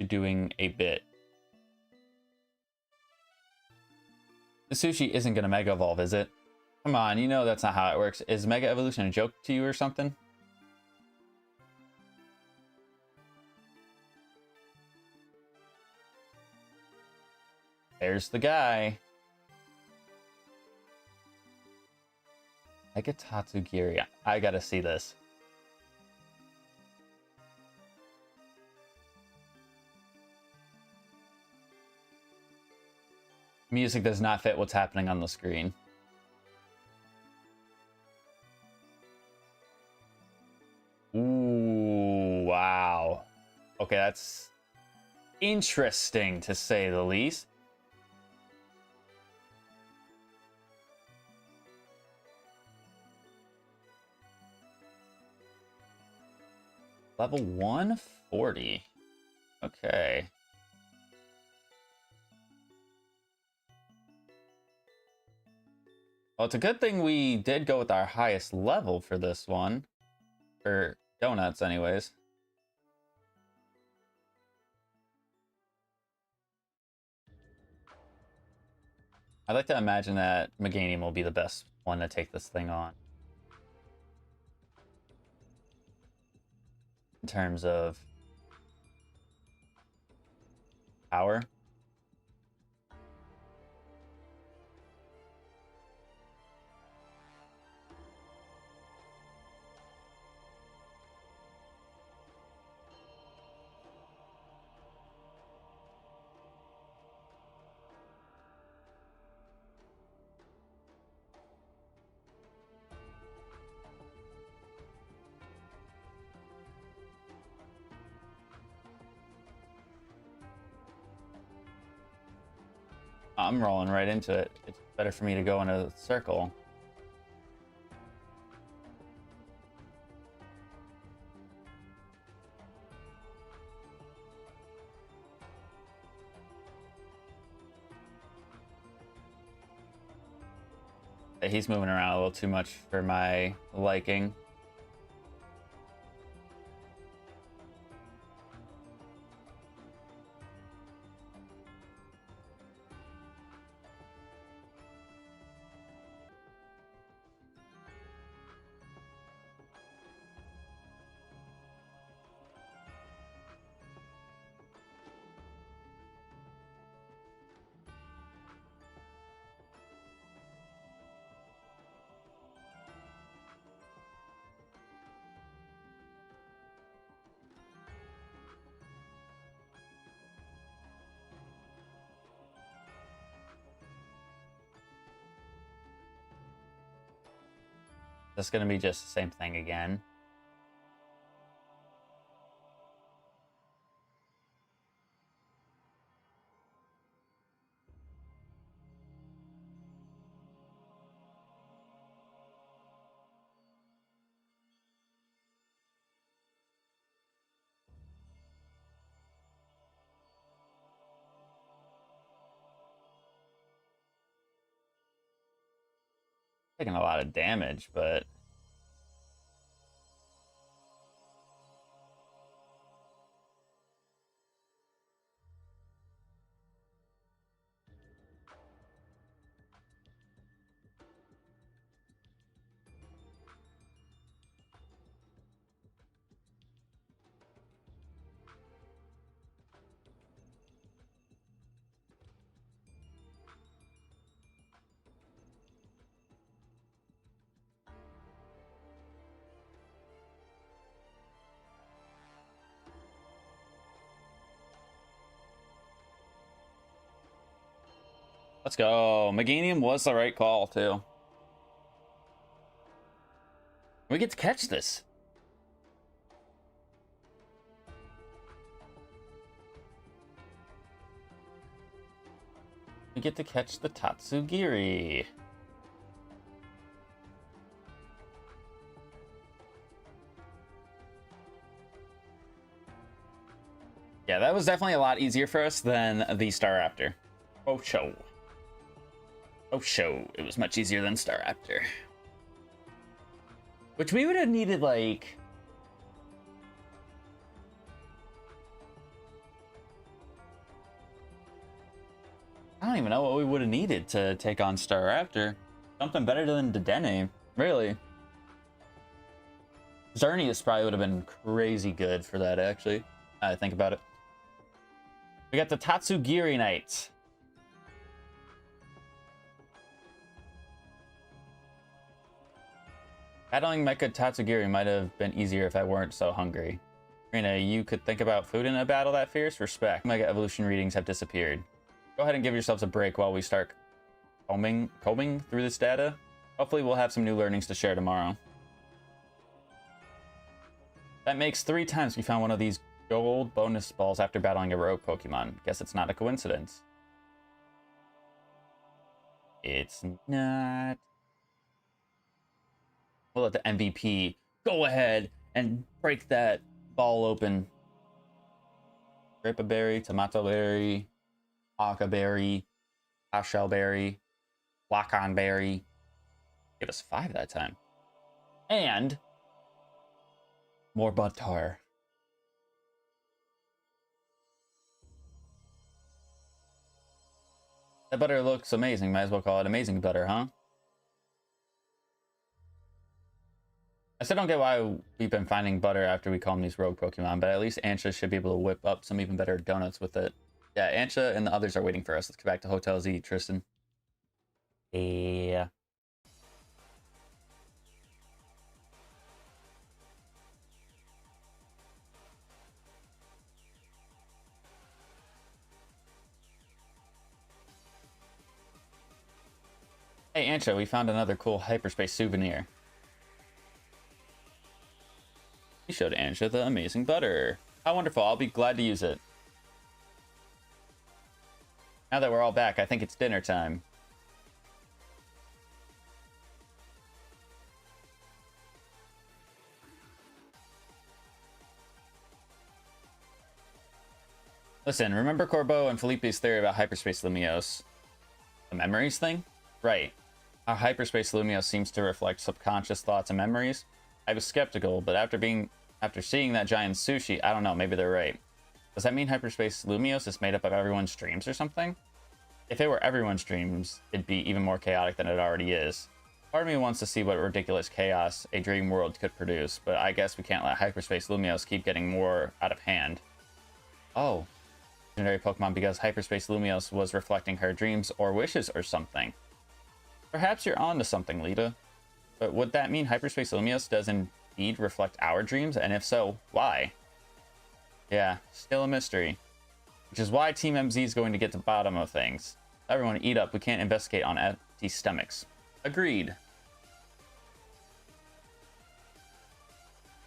Speaker 1: to doing a bit. The sushi isn't gonna Mega Evolve, is it? Come on, you know that's not how it works. Is Mega Evolution a joke to you or something? There's the guy. Mega Tatsugiri. I gotta see this. Music does not fit what's happening on the screen. Ooh, wow. Okay, that's interesting to say the least. Level 140. Okay. Well, it's a good thing we did go with our highest level for this one. For donuts, anyways. I'd like to imagine that Meganium will be the best one to take this thing on. In terms of power. I'm rolling right into it. It's better for me to go in a circle. He's moving around a little too much for my liking. That's gonna be just the same thing again. Taking a lot of damage, but let's go. Meganium was the right call too. We get to catch this. We get to catch the Tatsugiri. Yeah, that was definitely a lot easier for us than the Staraptor. Oh, show. Oh, show. It was much easier than Staraptor. Which we would have needed, like... I don't even know what we would have needed to take on Staraptor. Something better than Dedenne, really. Xerneas probably would have been crazy good for that, actually. I think about it. We got the Tatsugiri Knight. Battling Mecha Tatsugiri might have been easier if I weren't so hungry. Rena, you could think about food in a battle that fierce? Respect. Mega evolution readings have disappeared. Go ahead and give yourselves a break while we start combing through this data. Hopefully we'll have some new learnings to share tomorrow. That makes 3 times we found one of these gold bonus balls after battling a rogue Pokemon. Guess it's not a coincidence. It's not. We'll let the MVP go ahead and break that ball open. Grape berry, tomato berry, aka berry, Ashell berry, Wakon berry. Give us 5 that time. And more butter. That butter looks amazing. Might as well call it amazing butter, huh? I still don't get why we've been finding butter after we calm these rogue Pokemon, but at least Ancha should be able to whip up some even better donuts with it. Yeah, Ancha and the others are waiting for us. Let's go back to Hotel Z, Tristan. Yeah. Hey, Ancha, we found another cool hyperspace souvenir. He showed Ancha the amazing butter. How wonderful. I'll be glad to use it. Now that we're all back, I think it's dinner time. Listen, remember Corbeau and Felipe's theory about hyperspace Limios? The memories thing? Right. Our hyperspace Lumios seems to reflect subconscious thoughts and memories. I was skeptical, but after seeing that giant sushi, I don't know, maybe they're right. Does that mean hyperspace Lumios is made up of everyone's dreams or something? If it were everyone's dreams, it'd be even more chaotic than it already is. Part of me wants to see what ridiculous chaos a dream world could produce, but I guess we can't let hyperspace Lumios keep getting more out of hand. Oh, legendary Pokemon because hyperspace Lumios was reflecting her dreams or wishes or something. Perhaps you're on to something, Lita. But would that mean hyperspace Lumios does indeed reflect our dreams? And if so, why? Yeah, still a mystery. Which is why Team MZ is going to get to the bottom of things. Everyone eat up, we can't investigate on empty stomachs. Agreed.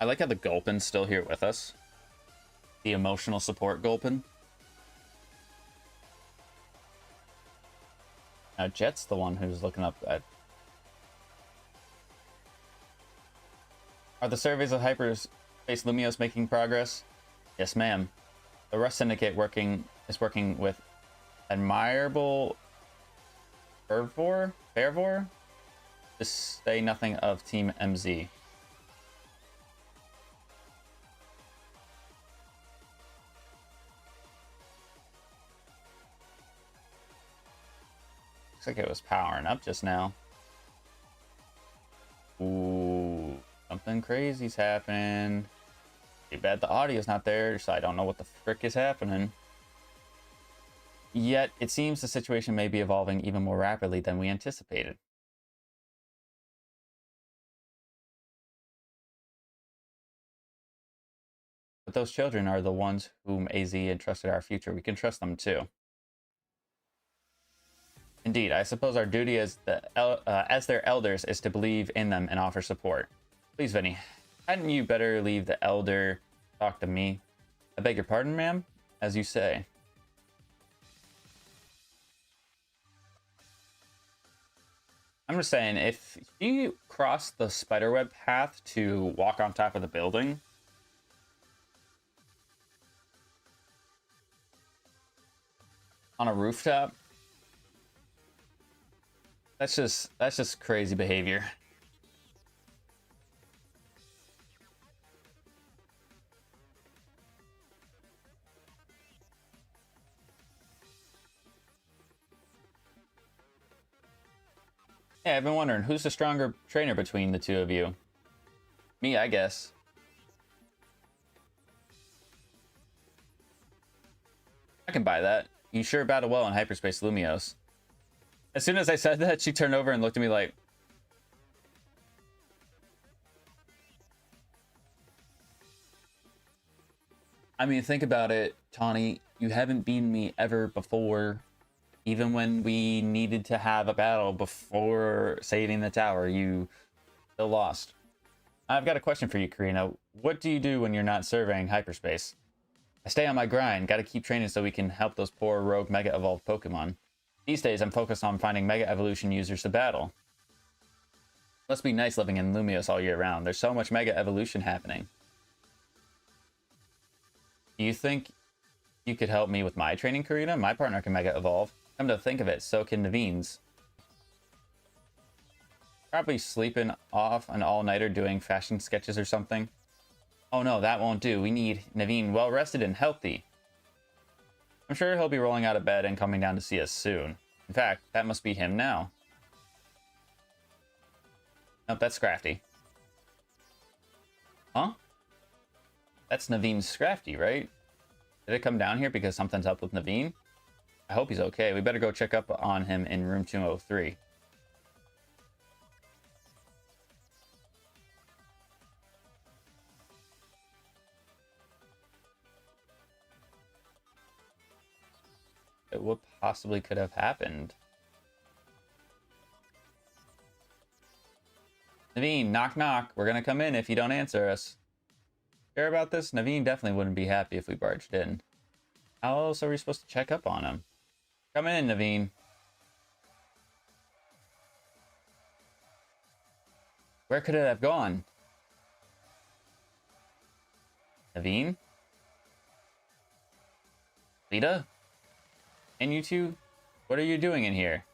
Speaker 1: I like how the Gulpin's still here with us. The emotional support Gulpin. Now Jet's the one who's looking up at... Are the surveys of hyperspace Lumios making progress? Yes, ma'am. The Rust Syndicate is working with admirable fervor, to say nothing of Team MZ. Looks like it was powering up just now. Ooh, something crazy's happening. Too bad the audio's not there, so I don't know what the frick is happening. Yet, it seems the situation may be evolving even more rapidly than we anticipated. But those children are the ones whom AZ entrusted our future. We can trust them too. Indeed, I suppose our duty as their elders is to believe in them and offer support. Please, Vinny, hadn't you better leave the elder talk to me? I beg your pardon, ma'am? As you say. I'm just saying, if you cross the spiderweb path to walk on top of the building, on a rooftop, that's just crazy behavior. Yeah, I've been wondering, who's the stronger trainer between the two of you? Me, I guess. I can buy that. You sure battle well in hyperspace Lumios. As soon as I said that, she turned over and looked at me like... I mean, think about it, Tawny. You haven't beaten me ever before. Even when we needed to have a battle before saving the tower, you still lost. I've got a question for you, Karina. What do you do when you're not surveying hyperspace? I stay on my grind. Gotta keep training so we can help those poor rogue Mega Evolved Pokemon. These days, I'm focused on finding Mega Evolution users to battle. Must be nice living in Lumios all year round. There's so much Mega Evolution happening. Do you think you could help me with my training, Karina? My partner can Mega Evolve. Come to think of it, so can Naveen's. Probably sleeping off an all-nighter doing fashion sketches or something. Oh no, that won't do. We need Naveen well-rested and healthy. I'm sure he'll be rolling out of bed and coming down to see us soon. In fact, that must be him now. Nope, that's Scrafty. Huh? That's Naveen's Scrafty, right? Did it come down here because something's up with Naveen? I hope he's okay. We better go check up on him in room 203. What possibly could have happened? Naveen, knock knock. We're gonna come in if you don't answer us. Care about this? Naveen definitely wouldn't be happy if we barged in. How else are we supposed to check up on him? Come in, Naveen. Where could it have gone? Naveen? Lita? And you two? What are you doing in here?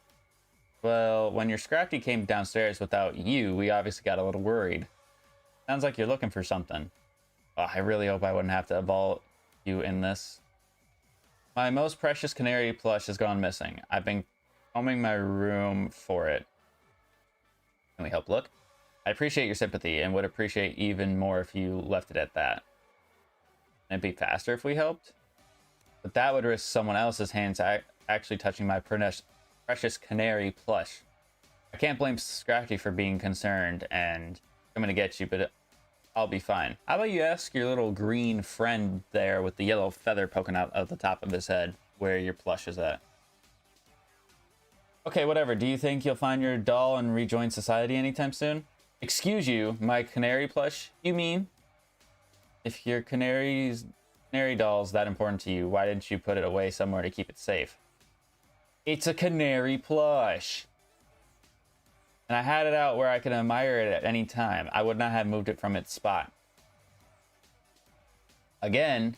Speaker 1: Well, when your Scrafty came downstairs without you, we obviously got a little worried. Sounds like you're looking for something. Oh, I really hope I wouldn't have to involve you in this. My most precious canary plush has gone missing. I've been combing my room for it. Can we help look? I appreciate your sympathy and would appreciate even more if you left it at that. It'd be faster if we helped, but that would risk someone else's hands actually touching my precious canary plush. I can't blame Scrafty for being concerned and coming to get you, but I'll be fine. How about you ask your little green friend there with the yellow feather poking out of the top of his head where your plush is at? Okay, whatever. Do you think you'll find your doll and rejoin society anytime soon? Excuse you, my canary plush? You mean? If your canary doll's that important to you, why didn't you put it away somewhere to keep it safe? It's a canary plush. And I had it out where I could admire it at any time. I would not have moved it from its spot. Again,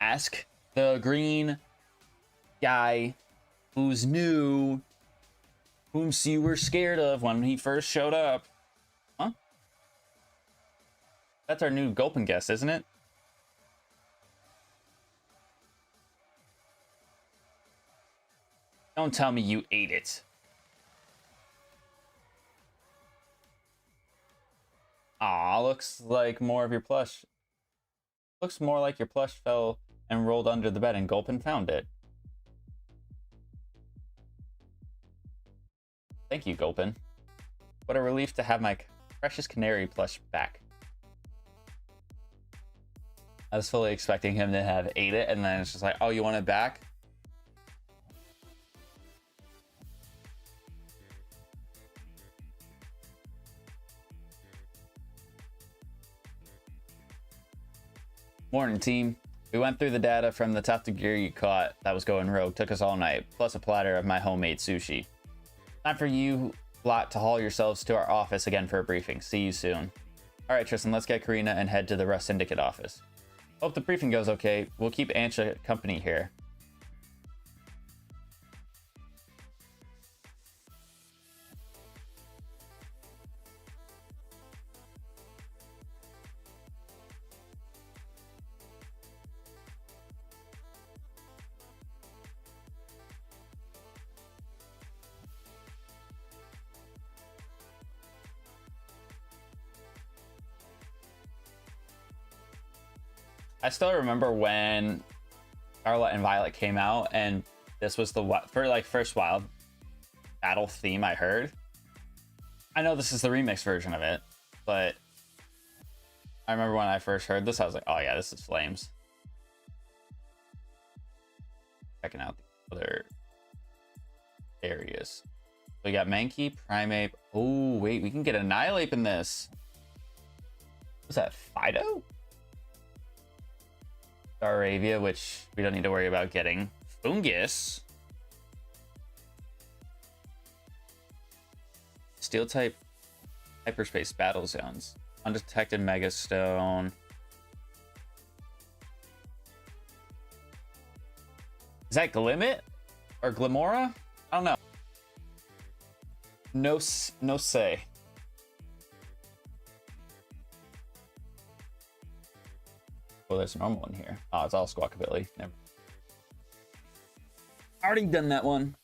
Speaker 1: ask the green guy who's new, whom you were scared of when he first showed up. Huh? That's our new Gulpin guest, isn't it? Don't tell me you ate it. Aw, looks like more of your plush. Looks more like your plush fell and rolled under the bed and Gulpin found it. Thank you, Gulpin. What a relief to have my precious canary plush back. I was fully expecting him to have ate it, and then it's just like, oh, you want it back? Morning, team. We went through the data from the tufted gear you caught that was going rogue. Took us all night, plus a platter of my homemade sushi. Time for you lot to haul yourselves to our office again for a briefing. See you soon. All right, Tristan, let's get Karina and head to the Rust Syndicate office. Hope the briefing goes okay. We'll keep Ansha company here. I still remember when Scarlet and Violet came out, and this was the first Wild Battle theme I heard. I know this is the remix version of it, but I remember when I first heard this, I was like, oh yeah, this is Flames. Checking out the other areas. So we got Mankey, Primeape. Oh, wait, we can get Annihilape in this. Was that Fido? Staravia, which we don't need to worry about getting. Fungus. Steel type hyperspace battle zones. Undetected Megastone. Is that Glimmet or Glimora? I don't know. No say. Oh, there's a normal one here. Oh, it's all Squawkabilly. Never. Already done that one.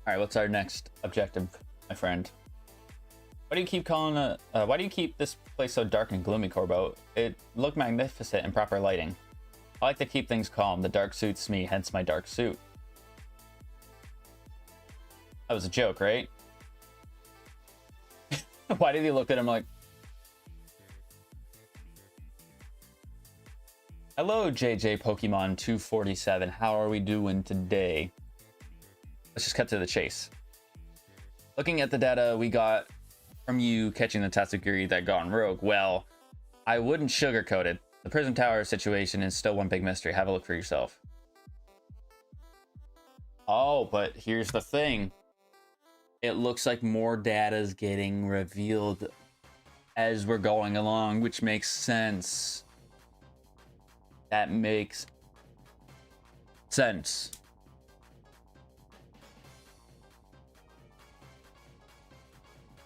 Speaker 1: All right, what's our next objective, my friend? Why do you keep why do you keep this place so dark and gloomy, Corbo? It looked magnificent in proper lighting. I like to keep things calm. The dark suits me, hence my dark suit. That was a joke, right? Why did he look at him like... Hello, JJ Pokemon 247. How are we doing today? Let's just cut to the chase. Looking at the data we got from you catching the Tatsugiri that gone rogue, well, I wouldn't sugarcoat it. The Prism Tower situation is still one big mystery. Have a look for yourself. Oh, but here's the thing. It looks like more data is getting revealed as we're going along, which makes sense. That makes sense.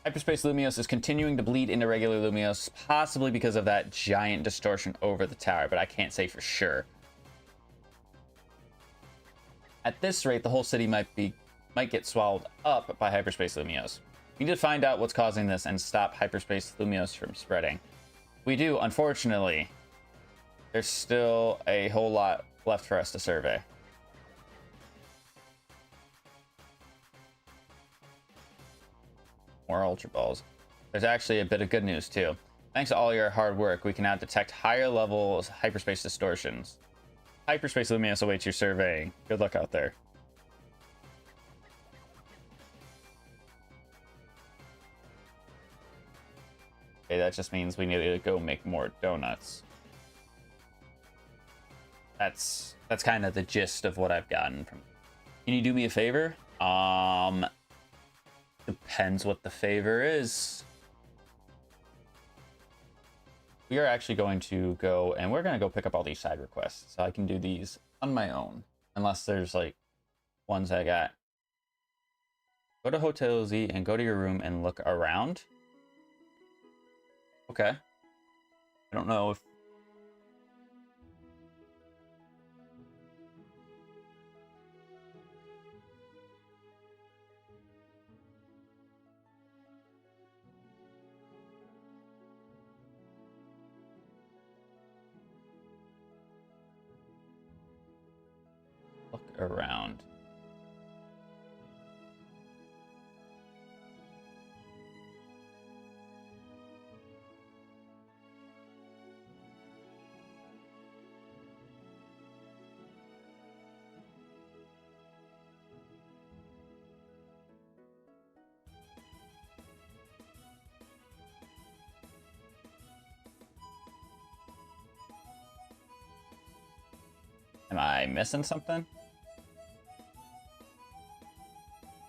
Speaker 1: Hyperspace Lumios is continuing to bleed into regular Lumios, possibly because of that giant distortion over the tower, but I can't say for sure. At this rate, the whole city might get swallowed up by Hyperspace Lumios. We need to find out what's causing this and stop Hyperspace Lumios from spreading. We do, unfortunately. There's still a whole lot left for us to survey. More Ultra Balls. There's actually a bit of good news too. Thanks to all your hard work, we can now detect higher levels hyperspace distortions. Hyperspace Lumios awaits your surveying. Good luck out there. Okay, that just means we need to go make more donuts. That's kind of the gist of what I've gotten from. Can you do me a favor? Depends what the favor is. We are actually going to go, and we're going to go pick up all these side requests, so I can do these on my own, unless there's like ones I got. Go to Hotel Z and go to your room and look around. Okay. I don't know if around. Am I missing something?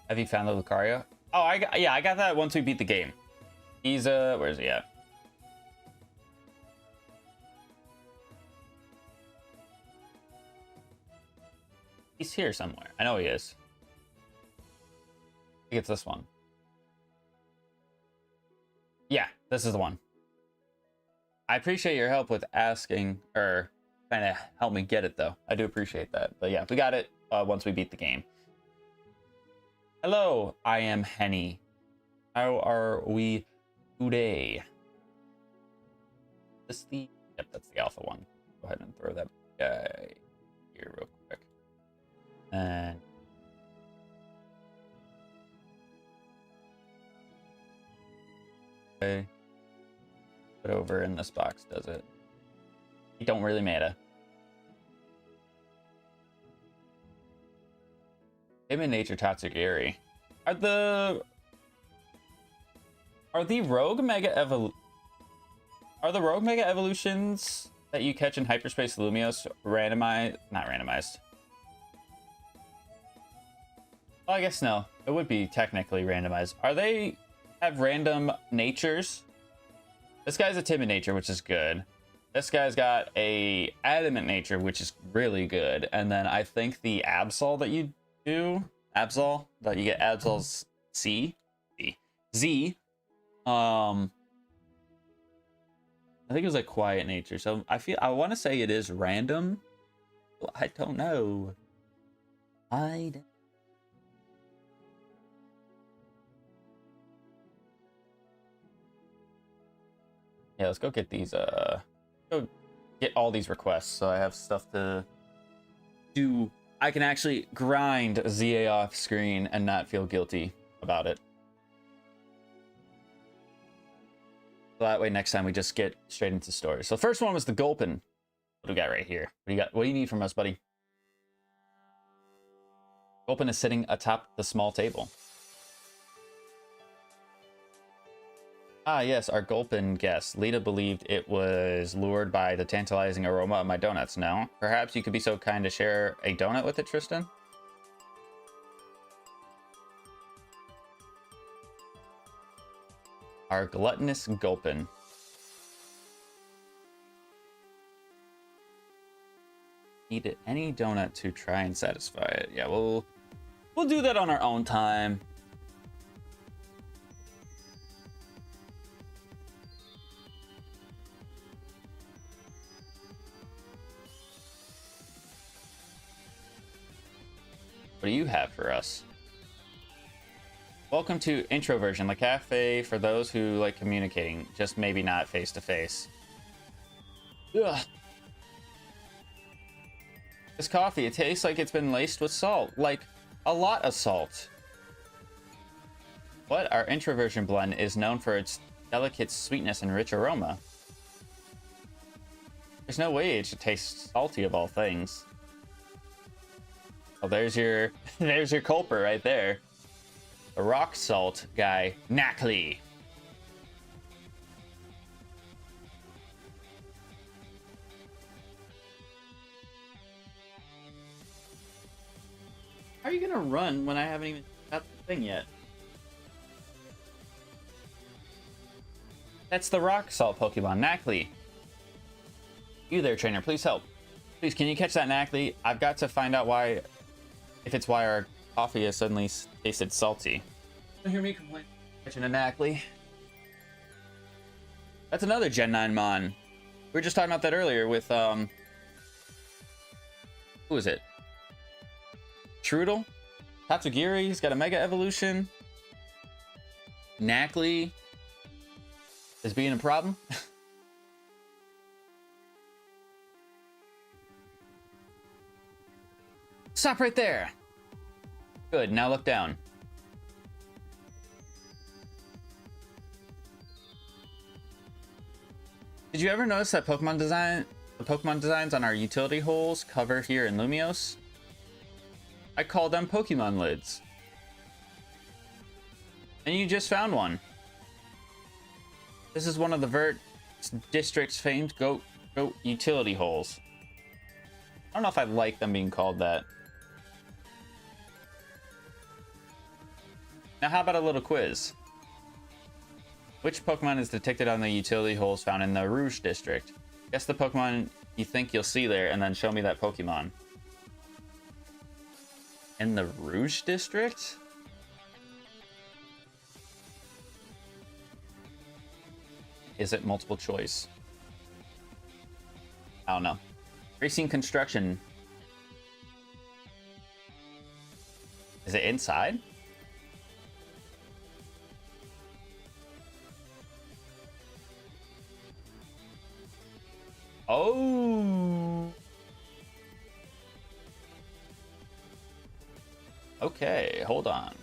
Speaker 1: Have you found the Lucario? Oh, I got that once we beat the game. He's where's he at? He's here somewhere. I know he is. I think it's this one. Yeah, this is the one. I appreciate your help with asking, or trying to help me get it, though. I do appreciate that. But yeah, we got it once we beat the game. Hello, I am Henny. How are we today? Is this the... Yep, that's the alpha one. Go ahead and throw that guy here real quick. And... okay. Put over in this box, does it? It don't really matter. Human Nature Tatsugiri. Are the Rogue Mega Evolutions that you catch in Hyperspace Lumios randomized? Not randomized. Well, I guess no. It would be technically randomized. Are they have random natures? This guy's a timid nature, which is good. This guy's got a adamant nature, which is really good. And then I think the Absol that you do, Absol, that you get Absol's Z. I think it was a quiet nature. So I want to say it is random. I don't know. Yeah, let's go get these, go get all these requests so I have stuff to do. I can actually grind ZA off screen and not feel guilty about it. So that way next time we just get straight into stories. So the first one was the Gulpin. What do we got right here? What do you need from us, buddy? Gulpin is sitting atop the small table. Ah, yes, our Gulpin guest. Lita believed it was lured by the tantalizing aroma of my donuts. No? Perhaps you could be so kind to share a donut with it, Tristan? our gluttonous Gulpin. Eat any donut to try and satisfy it. Yeah, we'll do that on our own time. What do you have for us? Welcome to Introversion, the cafe for those who like communicating, just maybe not face to face. Ugh. This coffee, it tastes like it's been laced with salt, like a lot of salt. What? Our Introversion blend is known for its delicate sweetness and rich aroma. There's no way it should taste salty of all things. Oh, there's your culprit right there. The rock salt guy, Knackley. How are you gonna run when I haven't even got the thing yet? That's the rock salt Pokemon, Knackley. You there, trainer, please help. Please, can you catch that Knackley? I've got to find out why our coffee has suddenly tasted salty. Don't hear me complain. Catching a Knackley. That's another Gen 9 Mon. We were just talking about that earlier with, who is it? Trudel? Tatsugiri, he's got a Mega Evolution. Knackley is being a problem. Stop right there. Good, now look down. Did you ever notice that the Pokemon designs on our utility holes cover here in Lumiose? I call them Pokemon lids. And you just found one. This is one of the Vert District's famed goat utility holes. I don't know if I like them being called that. Now how about a little quiz? Which Pokemon is depicted on the utility holes found in the Rouge District? Guess the Pokemon you think you'll see there and then show me that Pokemon. In the Rouge District? Is it multiple choice? I don't know. Racing Construction. Is it inside? Oh. Okay, hold on.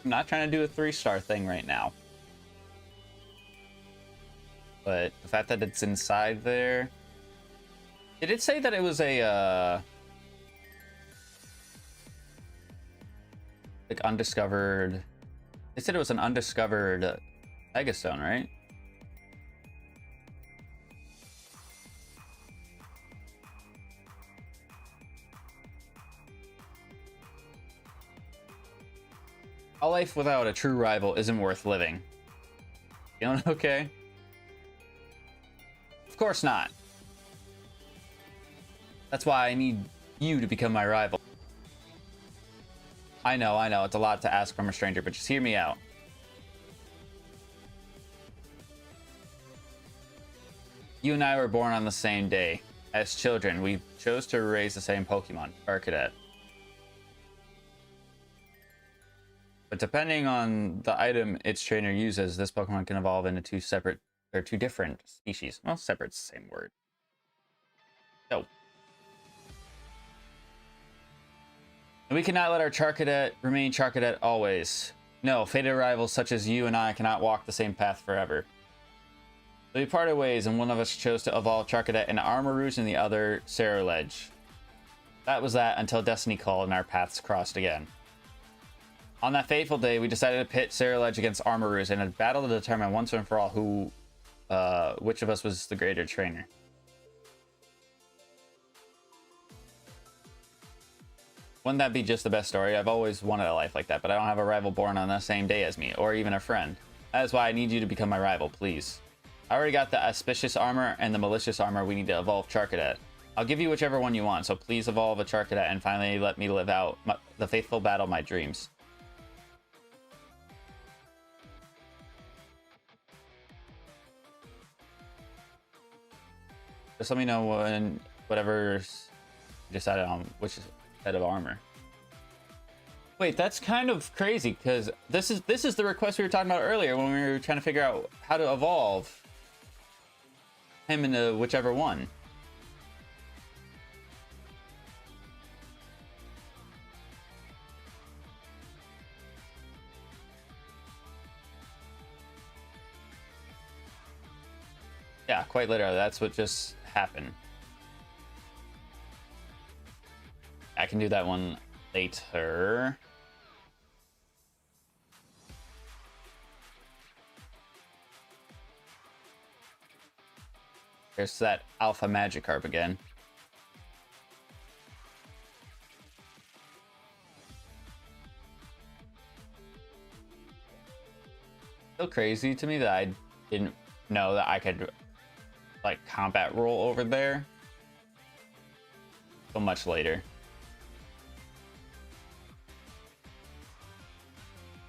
Speaker 1: I'm not trying to do a 3-star thing right now. But the fact that it's inside there... Did it say that it was a, like, undiscovered... It said it was an undiscovered Megastone, right? A life without a true rival isn't worth living. Feeling okay? Of course not. That's why I need you to become my rival. I know, it's a lot to ask from a stranger, but just hear me out. You and I were born on the same day. As children, we chose to raise the same Pokemon, Charcadet. But depending on the item its trainer uses, this Pokemon can evolve into two different species. Well, separate's the same word. So. And we cannot let our Charcadet remain Charcadet always. No, fated rivals such as you and I cannot walk the same path forever. So we parted ways, and one of us chose to evolve Charcadet into Armarouge and the other Ceruledge. That was that until Destiny called and our paths crossed again. On that fateful day, we decided to pit Ceruledge against Armarouge in a battle to determine once and for all which of us was the greater trainer. Wouldn't that be just the best story? I've always wanted a life like that, but I don't have a rival born on the same day as me, or even a friend. That is why I need you to become my rival, please. I already got the auspicious armor and the malicious armor. We need to evolve Charcadet. I'll give you whichever one you want, so please evolve a Charcadet and finally let me live out the faithful battle of my dreams. Just let me know when whatever you decided on which set of armor. Wait, that's kind of crazy because this is the request we were talking about earlier when we were trying to figure out how to evolve him into whichever one. Yeah, quite literally, that's what just happened. I can do that one later. There's that Alpha Magikarp again. So crazy to me that I didn't know that I could like combat roll over there so much later.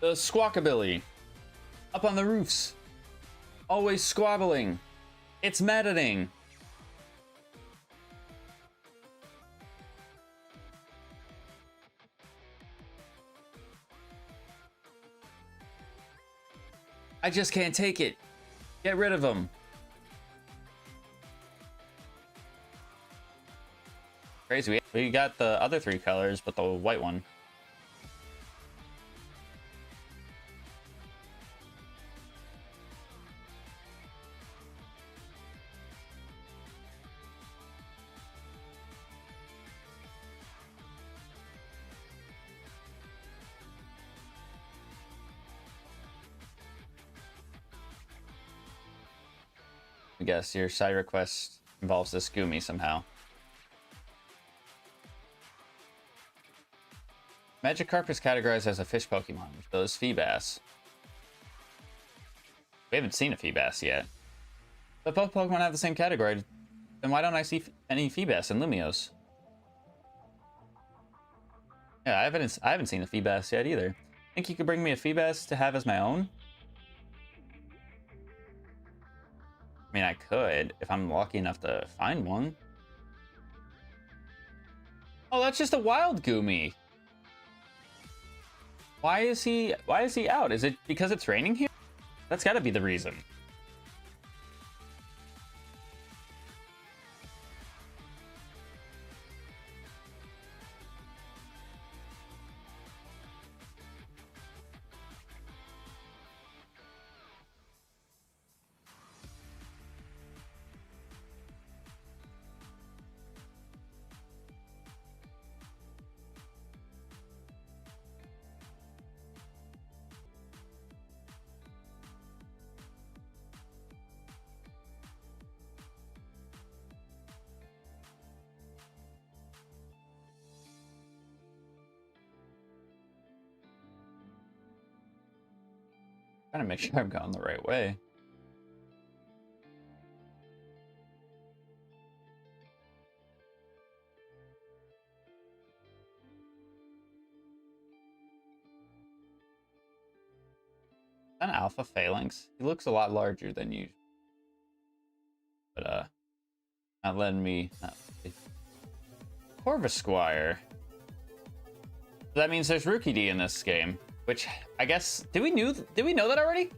Speaker 1: The Squawkabilly. Up on the roofs. Always squabbling. It's maddening. I just can't take it. Get rid of him. Crazy. We got the other three colors, but the white one. I guess your side request involves this Goomy somehow. Magikarp is categorized as a fish Pokemon, so is Feebas. We haven't seen a Feebas yet. But both Pokemon have the same category, then why don't I see any Feebas in Lumiose? Yeah, I haven't seen a Feebas yet either. Think you could bring me a Feebas to have as my own? I mean, I could, if I'm lucky enough to find one. Oh, that's just a wild Goomy. Why is he out? Is it because it's raining here? That's gotta be the reason. Trying to make sure I'm going the right way. An Alpha Phalanx. He looks a lot larger than usual. But not letting me. Corvisquire. That means there's Rookie D in this game. Which I guess did we know that already?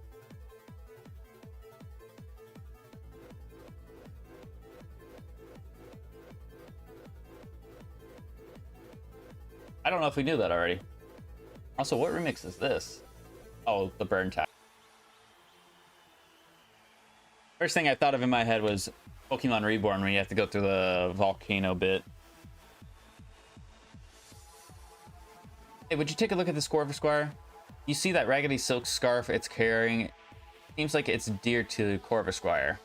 Speaker 1: I don't know if we knew that already. Also, what remix is this? Oh, the Burn Tower. First thing I thought of in my head was Pokemon Reborn, when you have to go through the volcano bit. Hey, would you take a look at this Corvisquire? You see that raggedy silk scarf it's carrying? Seems like it's dear to Corvisquire.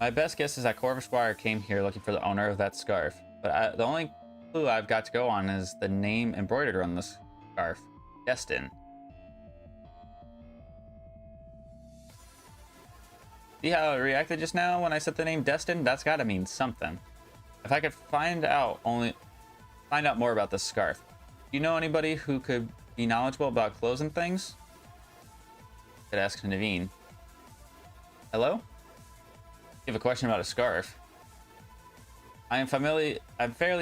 Speaker 1: My best guess is that Corvisquire came here looking for the owner of that scarf. But the only clue I've got to go on is the name embroidered on the scarf, Destin. See how it reacted just now when I said the name Destin? That's got to mean something. If I could find out more about this scarf. Do you know anybody who could be knowledgeable about clothes and things? Could ask Naveen. Hello? You have a question about a scarf. I'm fairly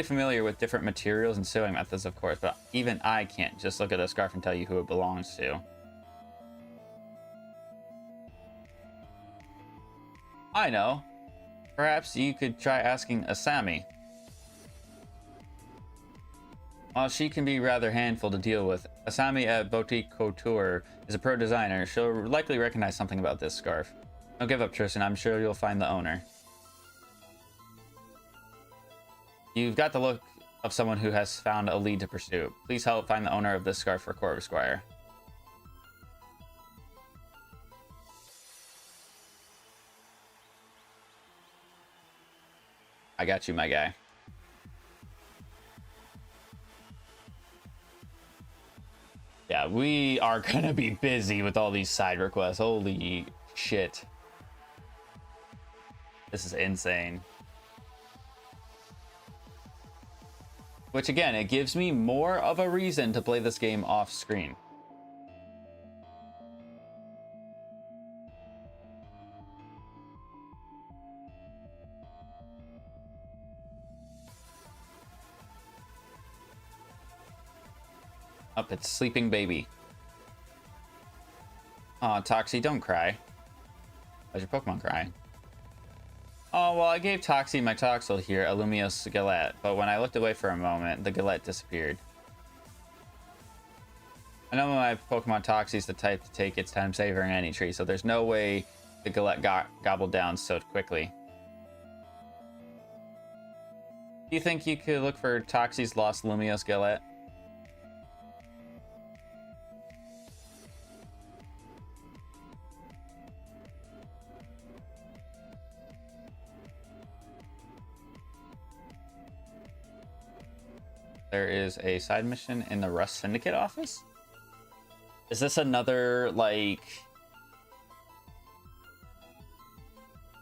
Speaker 1: familiar with different materials and sewing methods, of course, but even I can't just look at a scarf and tell you who it belongs to. I know. Perhaps you could try asking Asami. While she can be rather handful to deal with, Asami at Boutique Couture is a pro designer. She'll likely recognize something about this scarf. Don't give up, Tristan. I'm sure you'll find the owner. You've got the look of someone who has found a lead to pursue. Please help find the owner of this scarf for Corvus Squire. I got you, my guy. Yeah, we are gonna be busy with all these side requests. Holy shit. This is insane. Which again, it gives me more of a reason to play this game off screen. Up, it's sleeping baby. Aw, Toxie, don't cry. Why's your Pokemon crying? Oh, well, I gave Toxie my Toxel here, a Lumiose Galette, but when I looked away for a moment, the Galette disappeared. I know my Pokemon Toxie's the type to take its time savoring any tree, so there's no way the Galette got gobbled down so quickly. Do you think you could look for Toxie's lost Lumiose Galette? There is a side mission in the Rust Syndicate office? Is this another, like,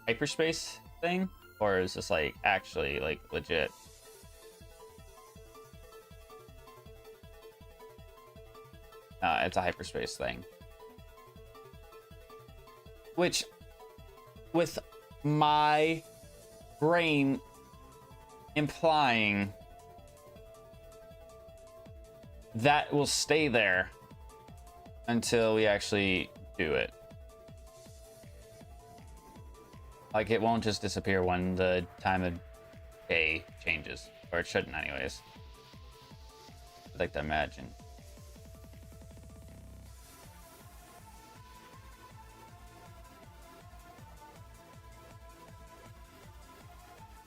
Speaker 1: hyperspace thing? Or is this, like, actually, like, legit? It's a hyperspace thing. Which, with my brain implying that will stay there until we actually do it. Like, it won't just disappear when the time of day changes. Or it shouldn't anyways. I'd like to imagine.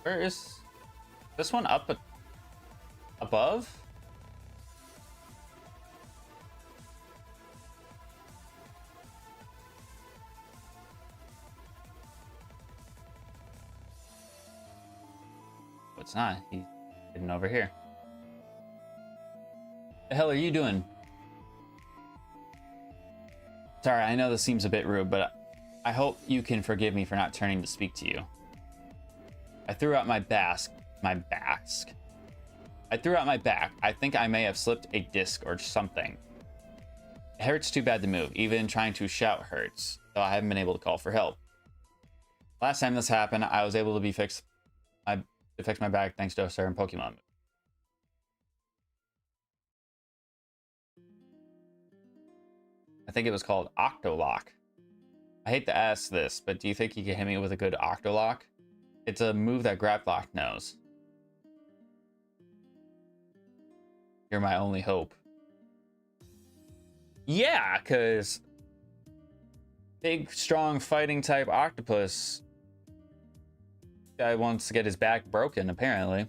Speaker 1: Where is this one? Up above? It's not. He's hidden over here. The hell are you doing? Sorry, I know this seems a bit rude, but I hope you can forgive me for not turning to speak to you. I threw out my back. I threw out my back. I think I may have slipped a disc or something. It hurts too bad to move. Even trying to shout hurts, so I haven't been able to call for help. Last time this happened, I was able to fix my back thanks to a certain Pokemon. I think it was called Octolock. I hate to ask this, but do you think you can hit me with a good Octolock? It's a move that Graplock knows. You're my only hope. Yeah, because big, strong, fighting type Octopus guy wants to get his back broken, apparently.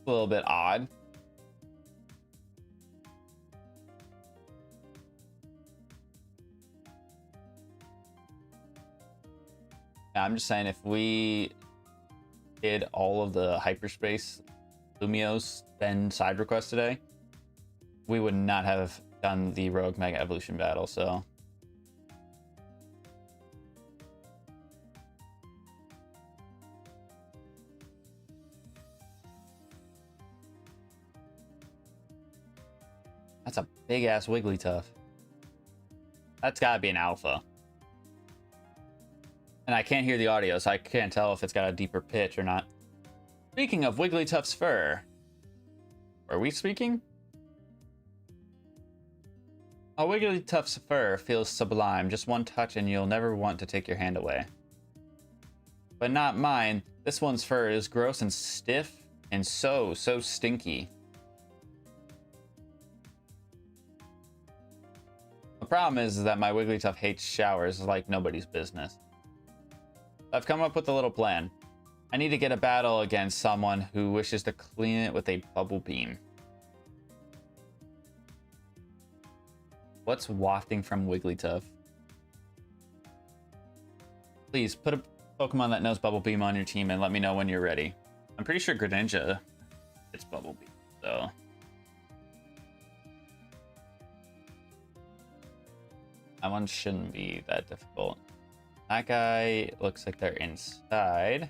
Speaker 1: A little bit odd. I'm just saying, if we did all of the hyperspace Lumios then side requests today, we would not have done the Rogue Mega Evolution battle, so. That's a big ass Wigglytuff. That's gotta be an alpha. And I can't hear the audio, so I can't tell if it's got a deeper pitch or not. Speaking of Wigglytuff's fur, are we speaking? A Wigglytuff's fur feels sublime. Just one touch and you'll never want to take your hand away. But not mine. This one's fur is gross and stiff and so stinky. The problem is that my Wigglytuff hates showers like nobody's business. I've come up with a little plan. I need to get a battle against someone who wishes to clean it with a bubble beam. What's wafting from Wigglytuff? Please put a Pokemon that knows Bubble Beam on your team and let me know when you're ready. I'm pretty sure Greninja it's Bubble Beam, so. That one shouldn't be that difficult. That guy looks like they're inside.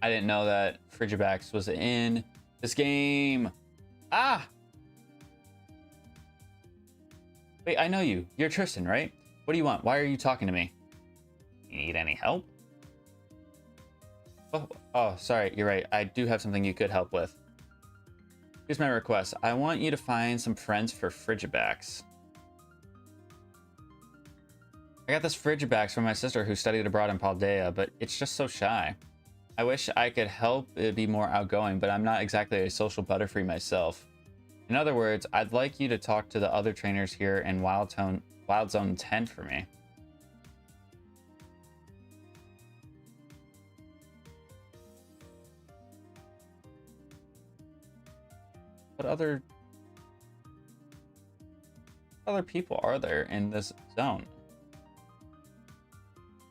Speaker 1: I didn't know that Frigibax was in this game. Ah! Wait, I know you. You're Tristan, right? What do you want? Why are you talking to me? You need any help? Oh, sorry. You're right. I do have something you could help with. Here's my request. I want you to find some friends for Frigibax. I got this Frigibax from my sister who studied abroad in Paldea, but it's just so shy. I wish I could help it be more outgoing, but I'm not exactly a social butterfree myself. In other words, I'd like you to talk to the other trainers here in Wild Zone 10 for me. What other people are there in this zone?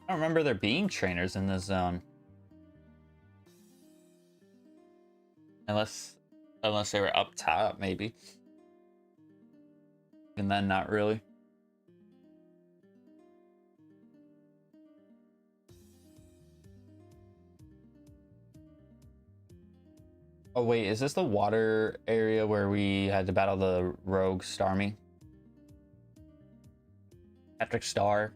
Speaker 1: I don't remember there being trainers in this zone. Unless they were up top, maybe. And then not really. Oh wait, is this the water area where we had to battle the rogue Starmie? Patrick Star.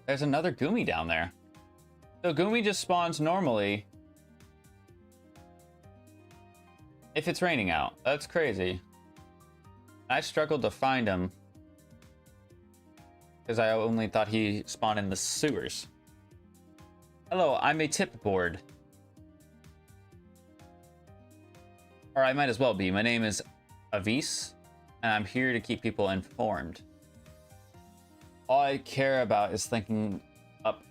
Speaker 1: There's another Goomy down there. So Goomy just spawns normally if it's raining out. That's crazy. I struggled to find him because I only thought he spawned in the sewers. Hello, I'm a tip board. Or I might as well be. My name is Avis, and I'm here to keep people informed. All I care about is thinking up.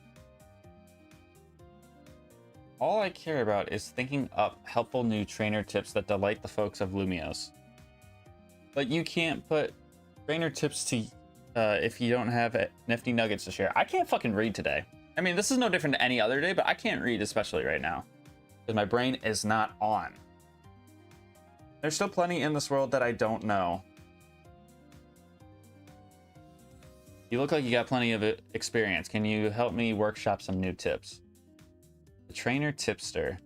Speaker 1: All I care about is thinking up helpful new trainer tips that delight the folks of Lumios. But you can't put trainer tips to if you don't have nifty nuggets to share. I can't fucking read today. I mean, this is no different than any other day, but I can't read, especially right now, because my brain is not on. There's still plenty in this world that I don't know. You look like you got plenty of experience. Can you help me workshop some new tips? The trainer tipster.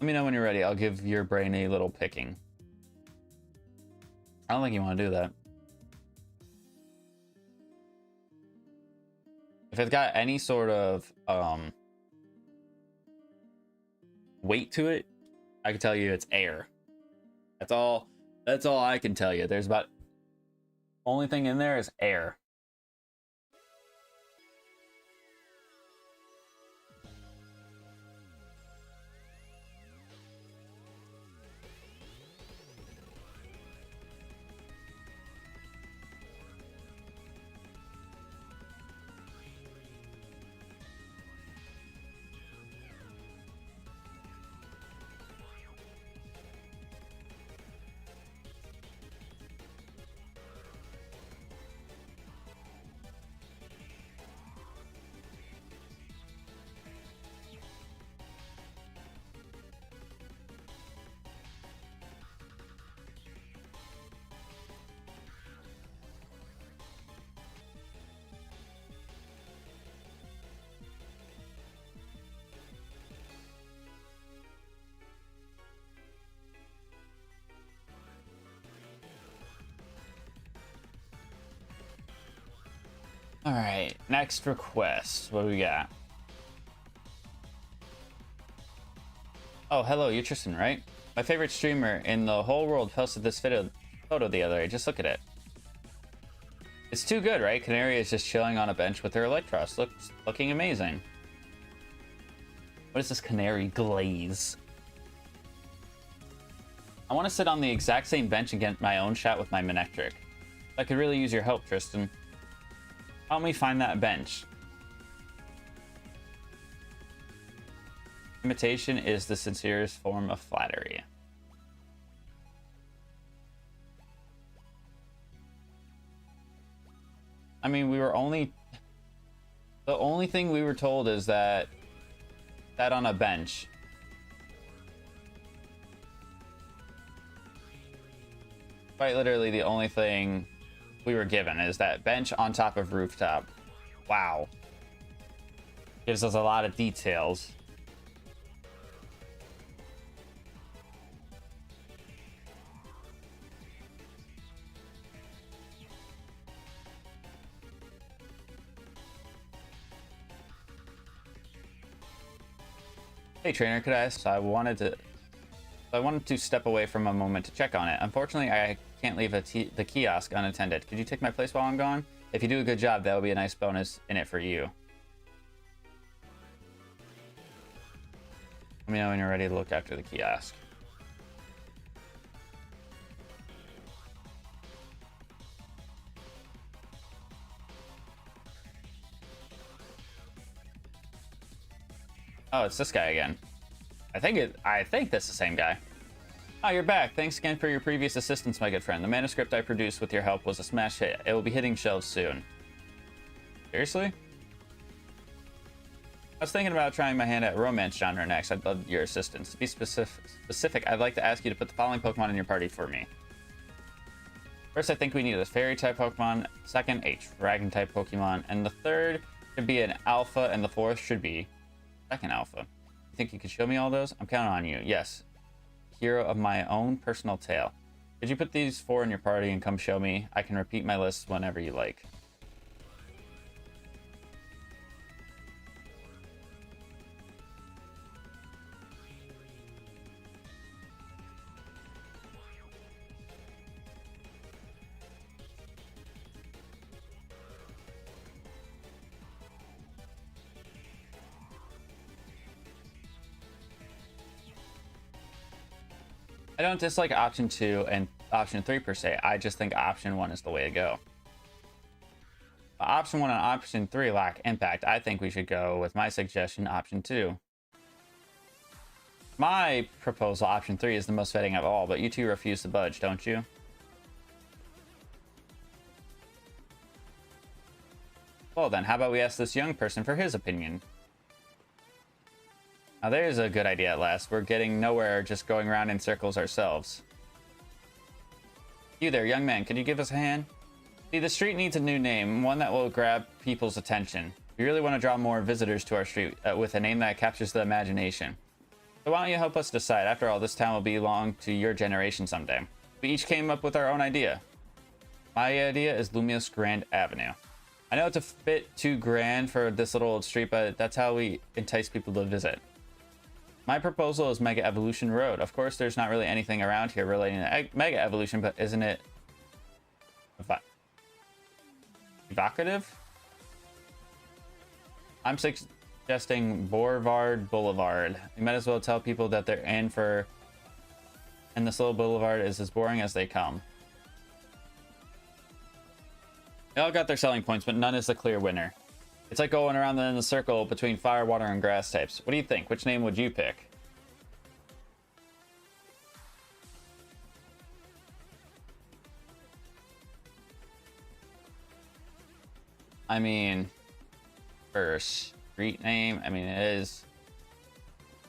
Speaker 1: Let me know when you're ready. I'll give your brain a little picking. I don't think you want to do that. If it's got any sort of weight to it, I can tell you it's air. That's all I can tell you. There's about only thing in there is air. All right, next request. What do we got? Oh, hello, you're Tristan, right? My favorite streamer in the whole world posted this photo the other day. Just look at it. It's too good, right? Canary is just chilling on a bench with her Electros. Looking amazing. What is this Canary glaze? I want to sit on the exact same bench and get my own shot with my Manectric. I could really use your help, Tristan. Help me find that bench. Imitation is the sincerest form of flattery. I mean, we were only... The only thing we were told is that... Sat on a bench. Quite literally the only thing we were given is that bench on top of rooftop. Wow. Gives us a lot of details. Hey trainer, could I ask? I wanted to step away from a moment to check on it. Unfortunately, I can't leave the kiosk unattended. Could you take my place while I'm gone? If you do a good job, that will be a nice bonus in it for you. Let me know when you're ready to look after the kiosk. Oh, it's this guy again. I think that's the same guy. Oh, you're back. Thanks again for your previous assistance, my good friend. The manuscript I produced with your help was a smash hit. It will be hitting shelves soon. Seriously? I was thinking about trying my hand at romance genre next. I'd love your assistance. To be specific, I'd like to ask you to put the following Pokemon in your party for me. First, I think we need a Fairy-type Pokemon. Second, a Dragon-type Pokemon. And the third should be an Alpha, and the fourth should be second Alpha. You think you could show me all those? I'm counting on you. Yes. Hero of my own personal tale. Could you put these 4 in your party and come show me? I can repeat my list whenever you like. I don't dislike option 2 and option 3 per se. I just think option 1 is the way to go. But option 1 and option 3 lack impact. I think we should go with my suggestion, option 2. My proposal, option 3, is the most fitting of all, but you two refuse to budge, don't you? Well then, how about we ask this young person for his opinion? Now there's a good idea at last. We're getting nowhere just going around in circles ourselves. You there, young man, could you give us a hand? See, the street needs a new name, one that will grab people's attention. We really want to draw more visitors to our street with a name that captures the imagination. So why don't you help us decide? After all, this town will belong to your generation someday. We each came up with our own idea. My idea is Lumiose Grand Avenue. I know it's a bit too grand for this little old street, but that's how we entice people to visit. My proposal is Mega Evolution Road. Of course, there's not really anything around here relating to Mega Evolution, but isn't it evocative? I'm suggesting Boulevard Boulevard. You might as well tell people that they're in for... And this little boulevard is as boring as they come. They all got their selling points, but none is the clear winner. It's like going around in a circle between fire, water, and grass types. What do you think? Which name would you pick? I mean, for a street name, I mean, it is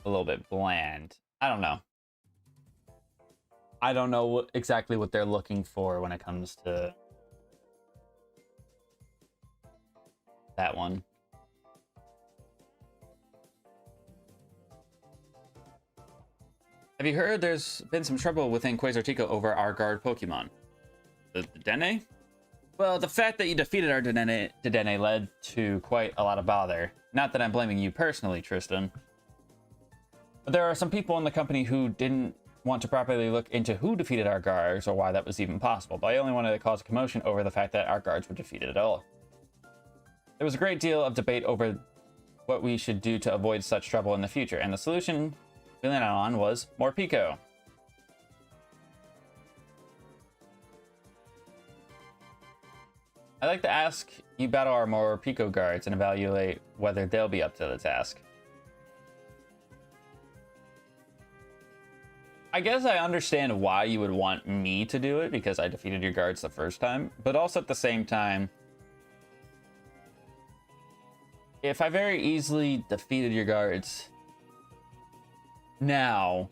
Speaker 1: a little bit bland. I don't know. I don't know exactly what they're looking for when it comes to that one. Have you heard there's been some trouble within Quasartico over our guard Pokemon? The Dene? Well, the fact that you defeated our Dedenne led to quite a lot of bother. Not that I'm blaming you personally, Tristan. But there are some people in the company who didn't want to properly look into who defeated our guards or why that was even possible. But I only wanted to cause a commotion over the fact that our guards were defeated at all. There was a great deal of debate over what we should do to avoid such trouble in the future, and the solution we landed on was more Pico. I'd like to ask you battle our more Pico guards and evaluate whether they'll be up to the task. I guess I understand why you would want me to do it, because I defeated your guards the first time, but also at the same time, if I very easily defeated your guards now,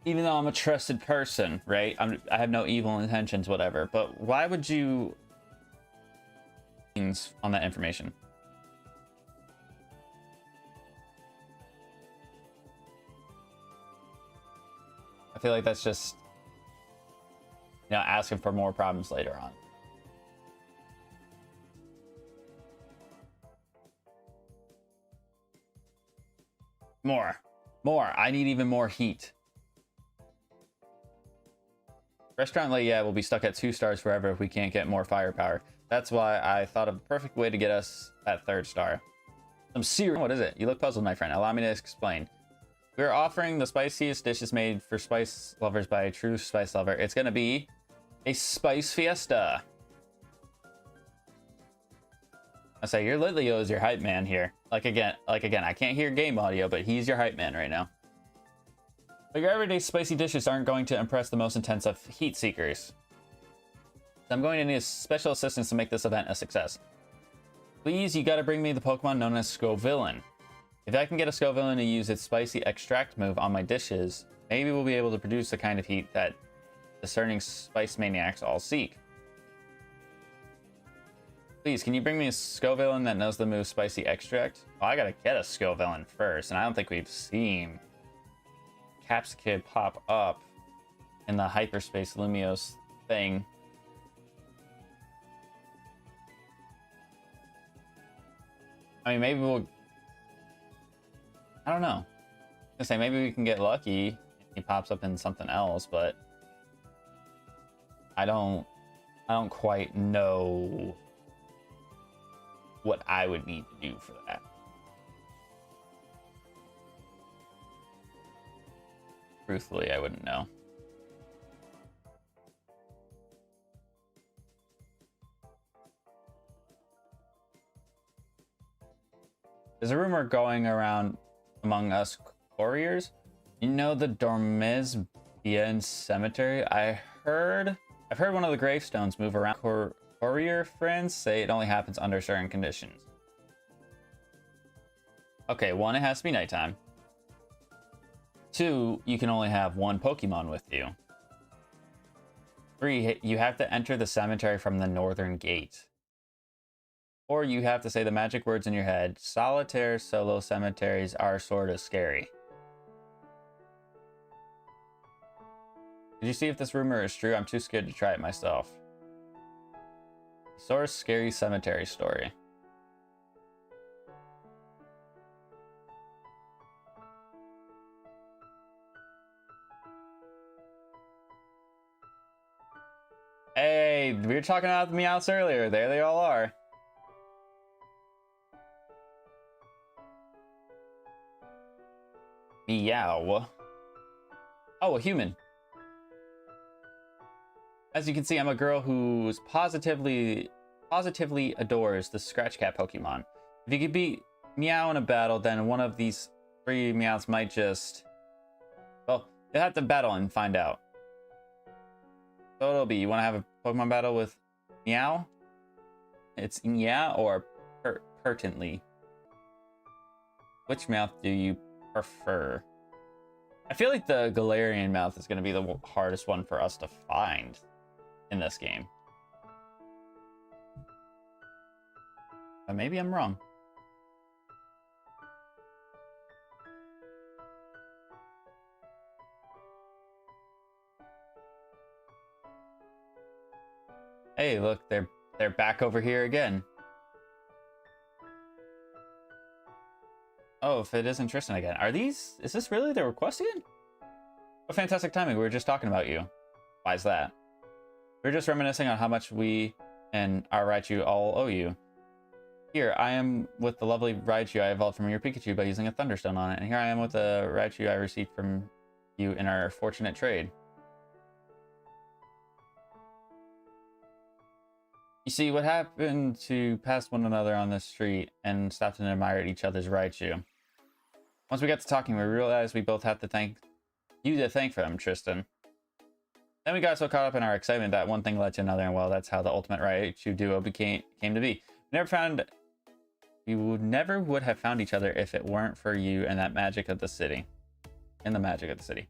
Speaker 1: even though I'm a trusted person, right? I have no evil intentions, whatever, but why would you on that information? I feel like that's just, you know, asking for more problems later on. More. I need even more heat. Restaurant Leia will be stuck at 2 stars forever if we can't get more firepower. That's why I thought of a perfect way to get us that 3rd star. Some serious. What is it? You look puzzled, my friend. Allow me to explain. We're offering the spiciest dishes made for spice lovers by a true spice lover. It's gonna be a spice fiesta. I say your Litleo is your hype man here. Like again, I can't hear game audio, but he's your hype man right now. But your everyday spicy dishes aren't going to impress the most intense of heat seekers. So I'm going to need a special assistance to make this event a success. Please, you gotta bring me the Pokemon known as Scovillain. If I can get a Scovillain to use its spicy extract move on my dishes, maybe we'll be able to produce the kind of heat that discerning spice maniacs all seek. Please, can you bring me a Scovillain that knows the move Spicy Extract? Well, I gotta get a Scovillain first, and I don't think we've seen Caps Kid pop up in the Hyperspace Lumiose thing. I mean, maybe we'll... I don't know. I was gonna say, maybe we can get lucky if he pops up in something else, but... I don't quite know what I would need to do for that. Truthfully, I wouldn't know. There's a rumor going around among us couriers. You know the Dormez Bien Cemetery? I've heard one of the gravestones move around. Courier friends say it only happens under certain conditions. Okay, 1, it has to be nighttime. 2, you can only have 1 Pokemon with you. 3, you have to enter the cemetery from the northern gate. 4, you have to say the magic words in your head. Solitaire solo cemeteries are sort of scary. Did you see if this rumor is true? I'm too scared to try it myself. Source Scary Cemetery Story. Hey, we were talking about the Meowths earlier. There they all are. Meow. Oh, a human. As you can see, I'm a girl who's positively adores the Scratch Cat Pokemon. If you could beat Meow in a battle, then one of these 3 Meowths might just... Well, you'll have to battle and find out. So it'll be, you want to have a Pokemon battle with Meow? It's Meow or Pertently? Which Meowth do you prefer? I feel like the Galarian Meowth is going to be the hardest one for us to find in this game. But maybe I'm wrong. Hey, look, they're back over here again. Oh, if it isn't Tristan again. Is this really the request again? What fantastic timing, we were just talking about you. Why is that? We were just reminiscing on how much we and our Raichu all owe you. Here, I am with the lovely Raichu I evolved from your Pikachu by using a Thunderstone on it, and here I am with the Raichu I received from you in our fortunate trade. You see, what happened to pass one another on the street and stopped and admired each other's Raichu. Once we got to talking, we realized we both have to thank you to thank for them, Tristan. Then we got so caught up in our excitement that one thing led to another, and well, that's how the ultimate Raichu duo came to be. We never would have found each other if it weren't for you and that magic of the city. And the magic of the city.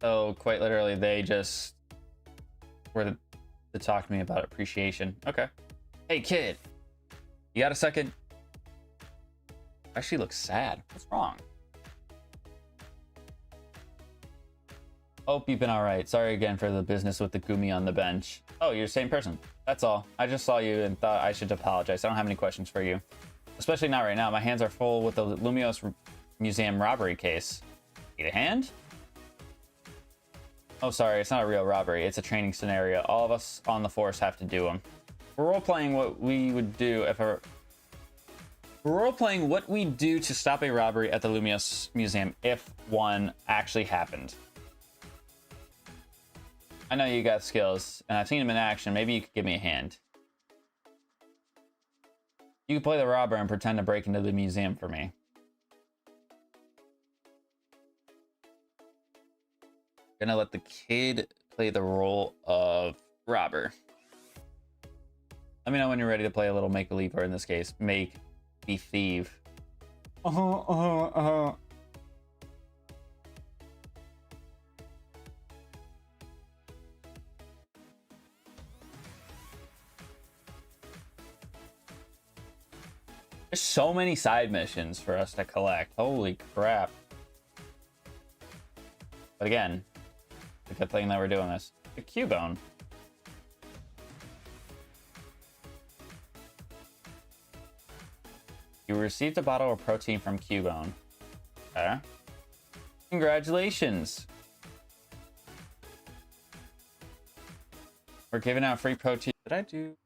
Speaker 1: So quite literally, they just were to talk to me about appreciation. Okay. Hey kid, you got a second? Actually looks sad. What's wrong? Hope you've been all right. Sorry again for the business with the Gumi on the bench. Oh, you're the same person. That's all. I just saw you and thought I should apologize. I don't have any questions for you. Especially not right now. My hands are full with the Lumiose Museum robbery case. Need a hand? Oh, sorry. It's not a real robbery. It's a training scenario. All of us on the force have to do them. We're role-playing what we would do if a... We're role-playing what we do to stop a robbery at the Lumiose Museum if one actually happened. I know you got skills, and I've seen them in action. Maybe you could give me a hand. You can play the robber and pretend to break into the museum for me. Gonna let the kid play the role of robber. Let me know when you're ready to play a little make-believe, or in this case, make-be thieve. There's so many side missions for us to collect. Holy crap. But again, it's a good thing that we're doing this. The Cubone. You received a bottle of protein from Cubone. Okay. Congratulations. We're giving out free protein. Did I do?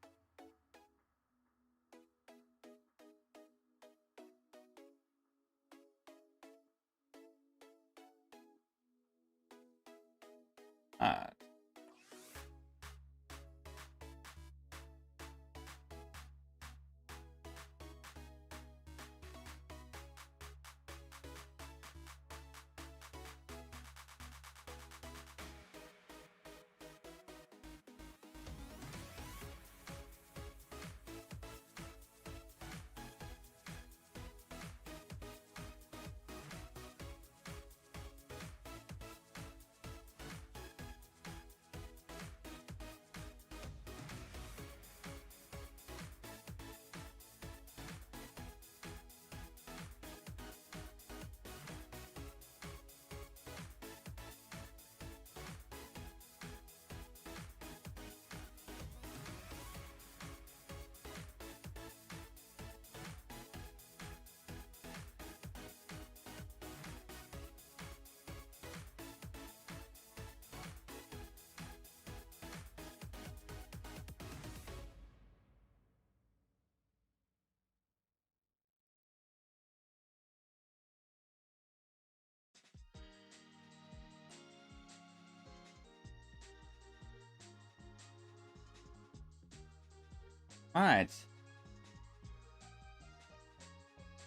Speaker 1: Alright.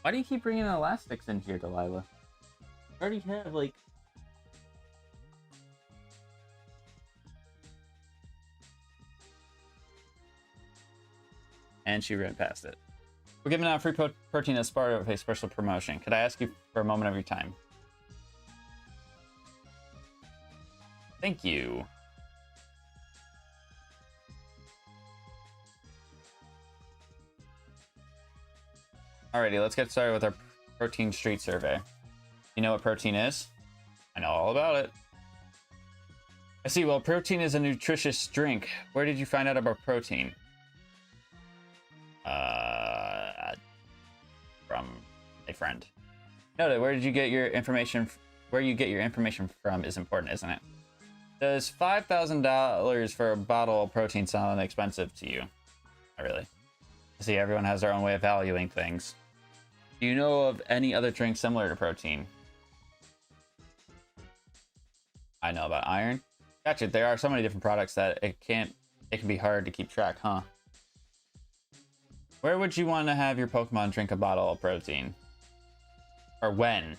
Speaker 1: Why do you keep bringing elastics in here, Delilah? I already have, like... And she ran past it. We're giving out free protein as part of a special promotion. Could I ask you for a moment of your time? Thank you. Alrighty, let's get started with our protein street survey. You know what protein is? I know all about it. I see. Well, protein is a nutritious drink. Where did you find out about protein? From a friend. Noted. Where did you get your information? Where you get your information from is important, isn't it? Does $5,000 for a bottle of protein sound expensive to you? Not really. See, everyone has their own way of valuing things. Do you know of any other drink similar to protein? I know about iron. Gotcha. There are so many different products that it can be hard to keep track, huh? Where would you want to have your Pokemon drink a bottle of protein? Or when?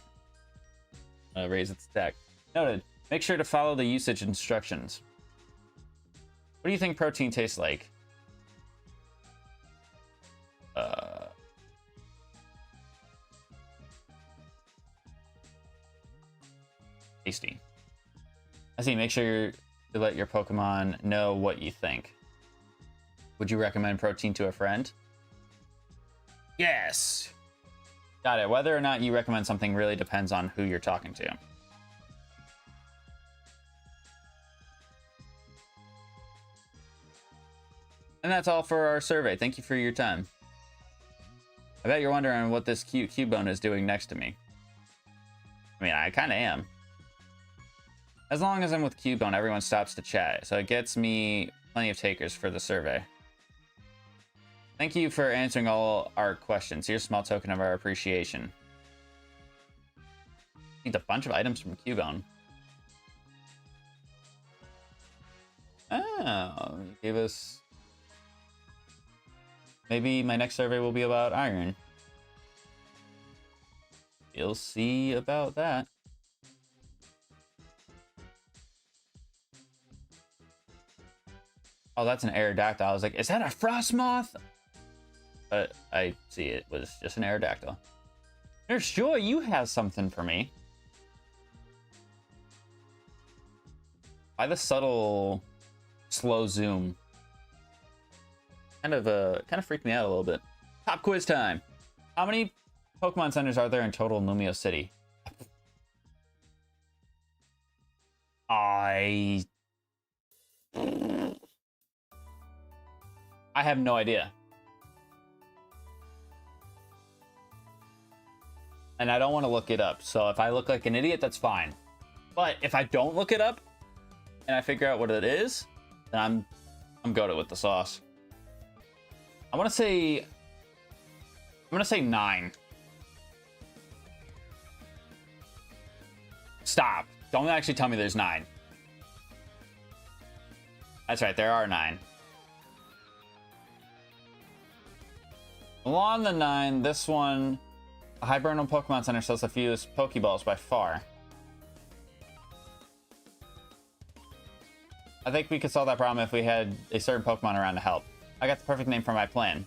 Speaker 1: Raise its attack. Noted. Make sure to follow the usage instructions. What do you think protein tastes like? Tasty. I see. Make sure to let your Pokemon know what you think. Would you recommend protein to a friend? Yes. Got it. Whether or not you recommend something really depends on who you're talking to. And that's all for our survey. Thank you for your time. I bet you're wondering what this cute Cubone is doing next to me. I mean, I kind of am. As long as I'm with Cubone, everyone stops to chat, so it gets me plenty of takers for the survey. Thank you for answering all our questions. Here's a small token of our appreciation. Need a bunch of items from Cubone. Oh, you gave us... Maybe my next survey will be about iron. You'll see about that. Oh, that's an Aerodactyl. I was like, is that a Frostmoth? But I see it was just an Aerodactyl. Nurse Joy, you have something for me. Why the subtle slow zoom? Kind of freaked me out a little bit. Pop quiz time. How many Pokemon centers are there in total in Lumio City? I have no idea. And I don't want to look it up. So if I look like an idiot, that's fine. But if I don't look it up and I figure out what it is, then I'm goated with the sauce. I want to say... I'm going to say 9. Stop. Don't actually tell me there's 9. That's right, there are 9. Along the 9, this one, a Hibernal Pokemon Center sells the fewest Pokeballs by far. I think we could solve that problem if we had a certain Pokemon around to help. I got the perfect name for my plan.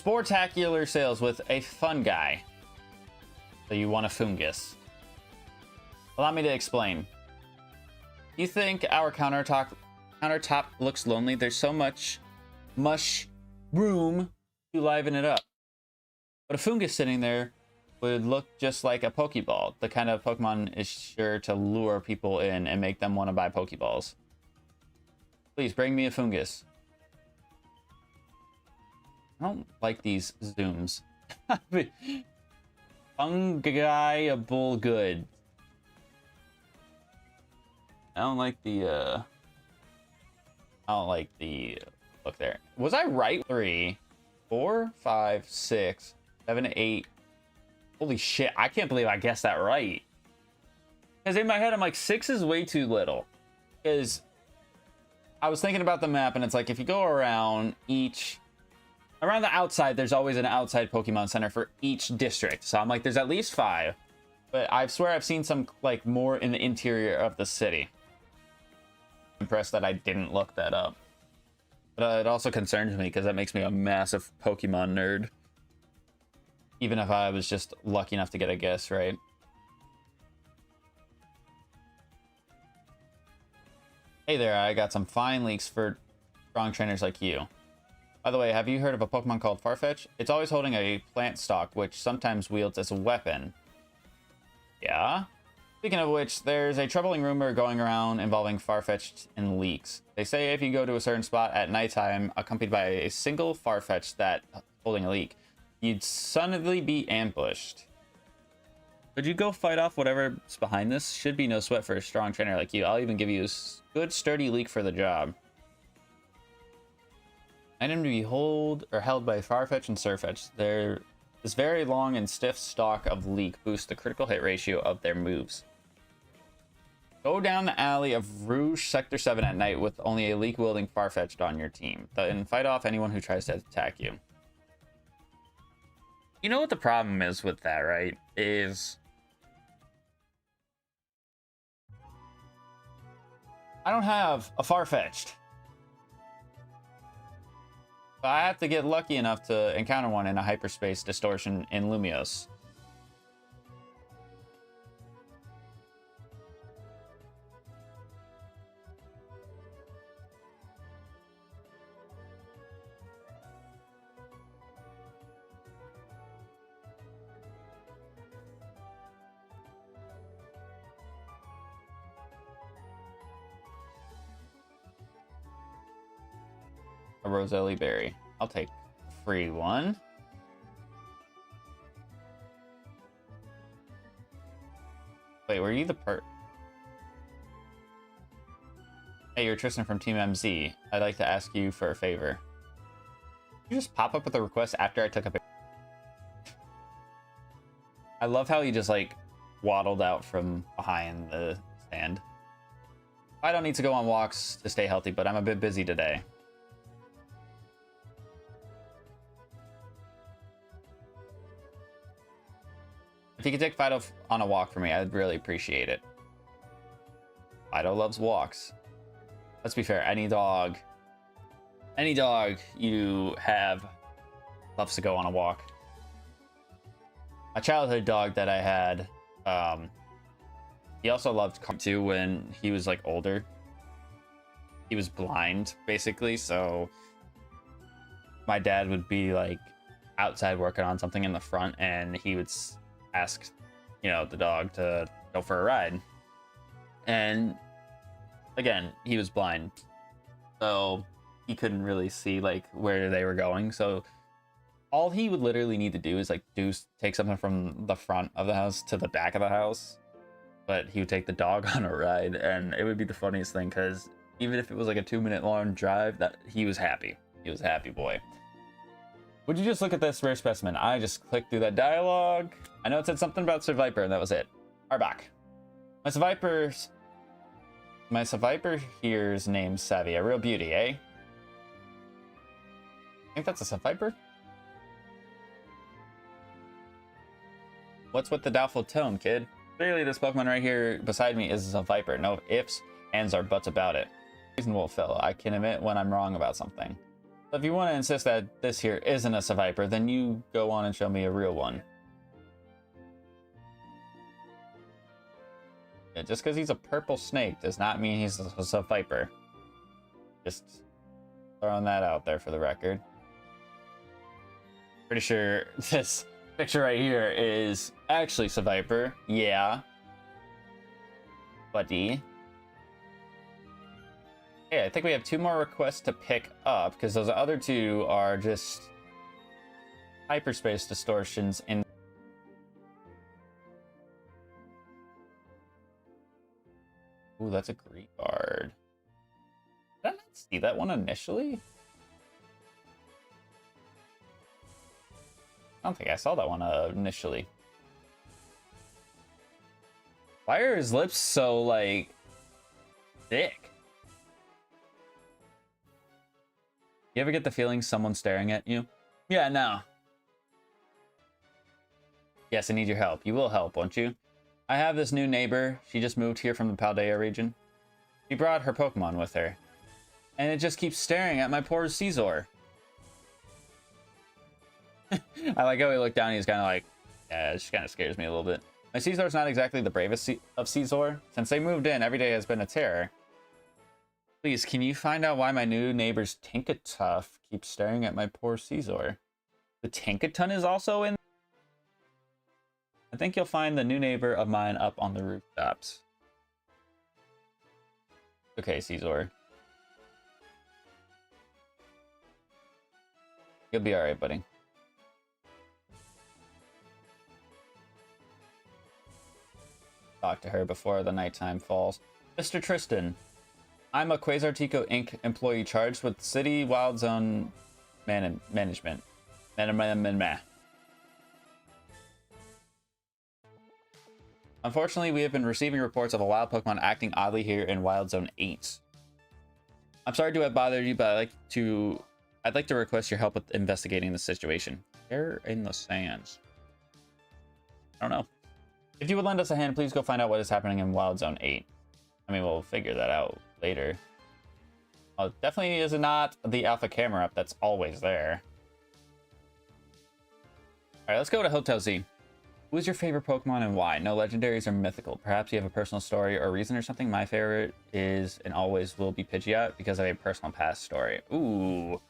Speaker 1: Sportacular sales with a fun guy. So you want a Fungus. Allow me to explain. You think our countertop looks lonely? There's so much room to liven it up. But a Fungus sitting there would look just like a Pokeball. The kind of Pokemon is sure to lure people in and make them want to buy Pokeballs. Please bring me a Fungus. I don't like these zooms. Fungiable good. I don't like the look there. Was I right? 3, 4, 5, 6, 7, 8. Holy shit, I can't believe I guessed that right. Because in my head, I'm like, 6 is way too little. Because I was thinking about the map, and it's like, if you go around around the outside, there's always an outside Pokemon Center for each district. So I'm like, there's at least 5. But I swear I've seen some, like, more in the interior of the city. I'm impressed that I didn't look that up. But it also concerns me, because that makes me a massive Pokemon nerd. Even if I was just lucky enough to get a guess right. Hey there, I got some fine leaks for strong trainers like you. By the way, have you heard of a Pokemon called Farfetch? It's always holding a plant stalk, which sometimes wields as a weapon. Yeah? Speaking of which, there's a troubling rumor going around involving Farfetch'd and leaks. They say if you go to a certain spot at nighttime, accompanied by a single Farfetch'd that holding a leak, you'd suddenly be ambushed. Could you go fight off whatever's behind this? Should be no sweat for a strong trainer like you. I'll even give you a good sturdy leak for the job. Item to be held by Farfetch and Sirfetch. This very long and stiff stock of leak boosts the critical hit ratio of their moves. Go down the alley of Rouge Sector 7 at night with only a leak-wielding Farfetch'd on your team. Then fight off anyone who tries to attack you. You know what the problem is with that, right? Is I don't have a Farfetch'd. I have to get lucky enough to encounter one in a hyperspace distortion in Lumios. A Roselli Berry. I'll take a free one. Wait, were you the Hey, you're Tristan from Team MZ. I'd like to ask you for a favor. You just pop up with a request after I took a picture. I love how he just like waddled out from behind the stand. I don't need to go on walks to stay healthy, but I'm a bit busy today. If you could take Fido on a walk for me, I'd really appreciate it. Fido loves walks. Let's be fair, any dog you have loves to go on a walk. A childhood dog that I had, he also loved cars too when he was like older. He was blind basically, so my dad would be like outside working on something in the front and he would ask, you know, the dog to go for a ride. And again, he was blind, so he couldn't really see like where they were going. So all he would literally need to do is like take something from the front of the house to the back of the house, but he would take the dog on a ride, and it would be the funniest thing because even if it was like a 2-minute long drive, that he was happy. He was a happy boy. Would you just look at this rare specimen? I just clicked through that dialogue. I know it said something about Seviper, and that was it. Arbok. My Seviper here's named Savvy. A real beauty, eh? I think that's a Seviper? What's with the doubtful tone, kid? Clearly this Pokemon right here beside me is a Viper. No ifs, ands, or buts about it. Reasonable, Phil. I can admit when I'm wrong about something. So if you want to insist that this here isn't a Seviper, then you go on and show me a real one. Yeah, just because he's a purple snake does not mean he's a Seviper. Just throwing that out there for the record. Pretty sure this picture right here is actually Seviper. Yeah. Buddy. Okay, I think we have 2 more requests to pick up because those other 2 are just hyperspace distortions in. Ooh, that's a Greedguard. Did I not see that one initially? I don't think I saw that one initially. Why are his lips so, like, thick? You ever get the feeling someone's staring at you? Yeah, no. Yes, I need your help. You will help, won't you? I have this new neighbor. She just moved here from the Paldea region. She brought her Pokemon with her. And it just keeps staring at my poor Scizor. I like how he looked down and he's kind of like, yeah, it just kind of scares me a little bit. My Scizor's not exactly the bravest of Scizor. Since they moved in, every day has been a terror. Please, can you find out why my new neighbor's Tinkatuff keeps staring at my poor Scizor? The Tinkaton is also in? I think you'll find the new neighbor of mine up on the rooftops. Okay, Caesar. You'll be alright, buddy. Talk to her before the nighttime falls. Mr. Tristan, I'm a Quasartico Inc. employee charged with City Wild Zone management. Unfortunately, we have been receiving reports of a wild Pokemon acting oddly here in Wild Zone 8. I'm sorry to have bothered you, but I'd like to request your help with investigating the situation. Where in the sands? I don't know. If you would lend us a hand, please go find out what is happening in Wild Zone 8. I mean, we'll figure that out later. Definitely is not the Alpha Camera up that's always there. Alright, let's go to Hotel Z. Who is your favorite Pokemon and why? No legendaries or mythical. Perhaps you have a personal story or reason or something. My favorite is and always will be Pidgeot because of a personal past story. Ooh.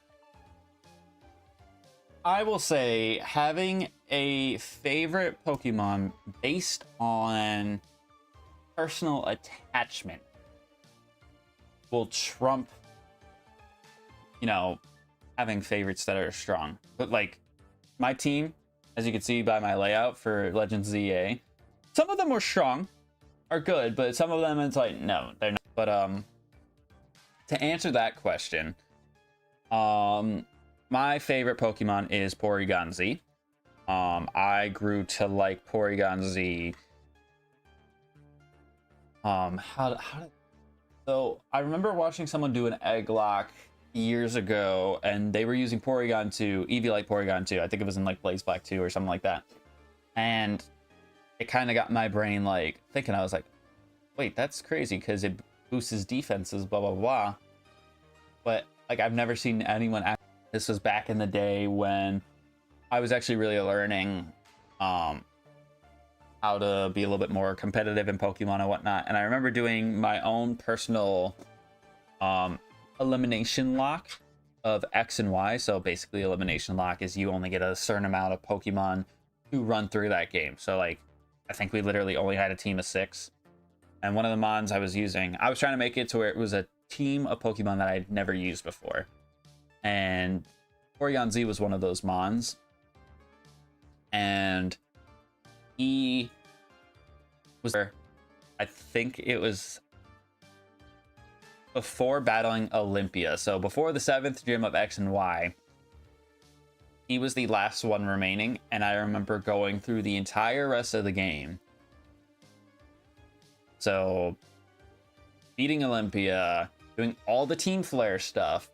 Speaker 1: I will say having a favorite Pokemon based on personal attachment will trump, you know, having favorites that are strong. But like my team, as you can see by my layout for Legends ZA, some of them were strong, are good, but some of them it's like, no, they're not. But to answer that question, my favorite Pokemon is Porygon Z. I grew to like Porygon Z. So I remember watching someone do an egg lock years ago, and they were using Porygon 2, Eevee like Porygon 2. I think it was in like Blaze Black 2 or something like that. And it kind of got my brain like thinking. I was like, wait, that's crazy because it boosts his defenses, blah, blah, blah. But like, I've never seen anyone act. This was back in the day when I was actually really learning how to be a little bit more competitive in Pokemon and whatnot. And I remember doing my own personal elimination lock of X and Y. So basically elimination lock is you only get a certain amount of Pokemon to run through that game. So like, I think we literally only had a team of 6. And one of the mons I was using, I was trying to make it to where it was a team of Pokemon that I'd never used before. And Porygon Z was one of those mons. And he was there, I think it was before battling Olympia. So before the 7th gym of X and Y, he was the last one remaining. And I remember going through the entire rest of the game. So beating Olympia, doing all the Team Flare stuff,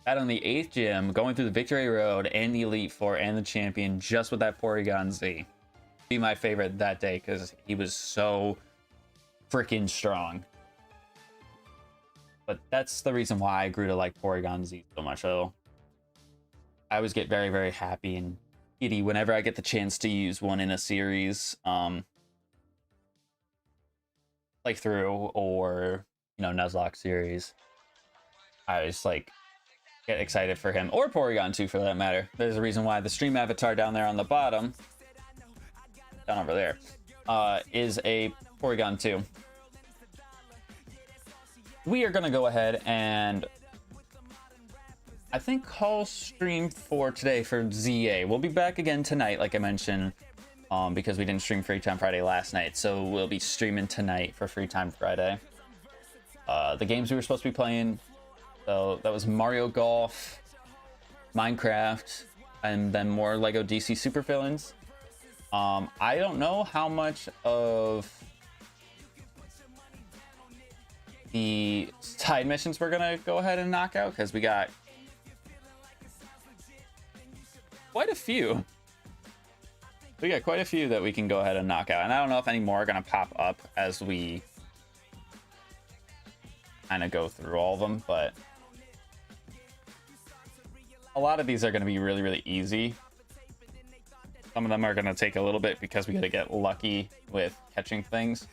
Speaker 1: battling the 8th gym, going through the Victory Road and the Elite Four and the Champion just with that Porygon Z. Be my favorite that day because he was so freaking strong. But that's the reason why I grew to like Porygon Z so much. So I always get very, very happy and giddy whenever I get the chance to use one in a series, playthrough or, you know, Nuzlocke series. I was like get excited for him, or Porygon 2 for that matter. There's a reason why the stream avatar down there on the bottom, down over there, is a Porygon 2. We are gonna go ahead and I think call stream for today for ZA. We'll be back again tonight, like I mentioned, because we didn't stream Free Time Friday last night, so we'll be streaming tonight for Free Time Friday. The games we were supposed to be playing, so that was Mario Golf, Minecraft, and then more Lego DC Super Villains. I don't know how much of the side missions we're gonna go ahead and knock out because we got quite a few. We got quite a few that we can go ahead and knock out, and I don't know if any more are gonna pop up as we kind of go through all of them, but a lot of these are going to be really, really easy. Some of them are going to take a little bit because we got to get lucky with catching things.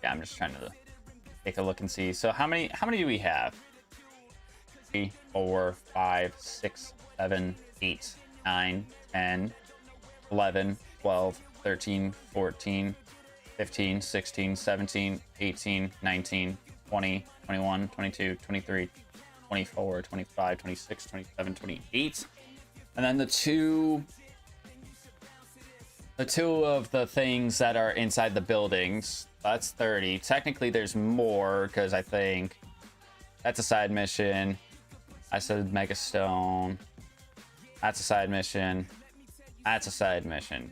Speaker 1: Yeah, I'm just trying to take a look and see. So how many do we have? 3, 4, 5, 6, 7, 8, 9, 10, 11, 12, 13, 14, 15, 16, 17, 18, 19, 20, 21, 22, 23, 24, 25, 26, 27, 28. And then the two of the things that are inside the buildings, that's 30. Technically there's more because I think that's a side mission. I said Mega Stone. That's a side mission. That's a side mission.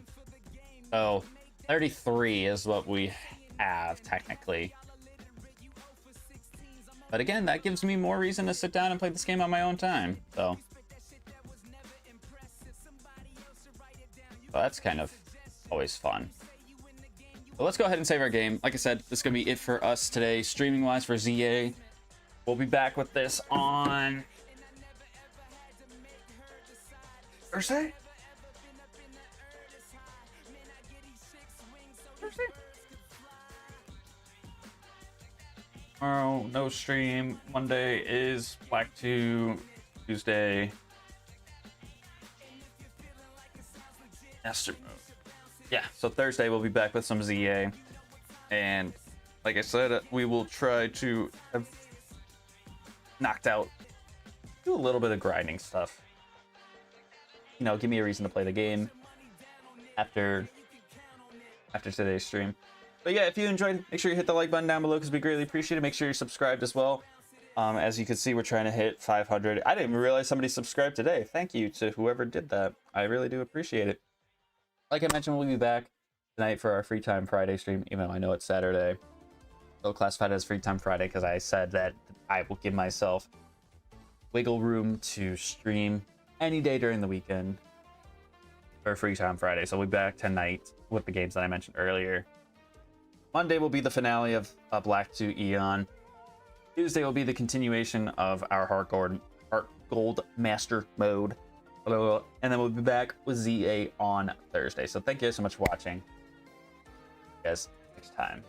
Speaker 1: So 33 is what we have technically. But again, that gives me more reason to sit down and play this game on my own time. So that's kind of always fun. But let's go ahead and save our game. Like I said, this is going to be it for us today, streaming-wise for ZA. We'll be back with this on Thursday? Tomorrow, no stream. Monday is Black 2. Tuesday, Master Mode. Yeah, so Thursday we'll be back with some ZA. And like I said, we will try to have knocked out, do a little bit of grinding stuff. You know, give me a reason to play the game after today's stream. But yeah, if you enjoyed, make sure you hit the like button down below because we greatly appreciate it. Make sure you're subscribed as well. As you can see, we're trying to hit 500. I didn't even realize somebody subscribed today. Thank you to whoever did that. I really do appreciate it. Like I mentioned, we'll be back tonight for our Free Time Friday stream, even though I know it's Saturday. Still classified as Free Time Friday because I said that I will give myself wiggle room to stream any day during the weekend for Free Time Friday. So we'll be back tonight with the games that I mentioned earlier. Monday will be the finale of Black 2 Eon. Tuesday will be the continuation of our Heart Gold Master Mode. And then we'll be back with ZA on Thursday. So thank you guys so much for watching. See you guys next time.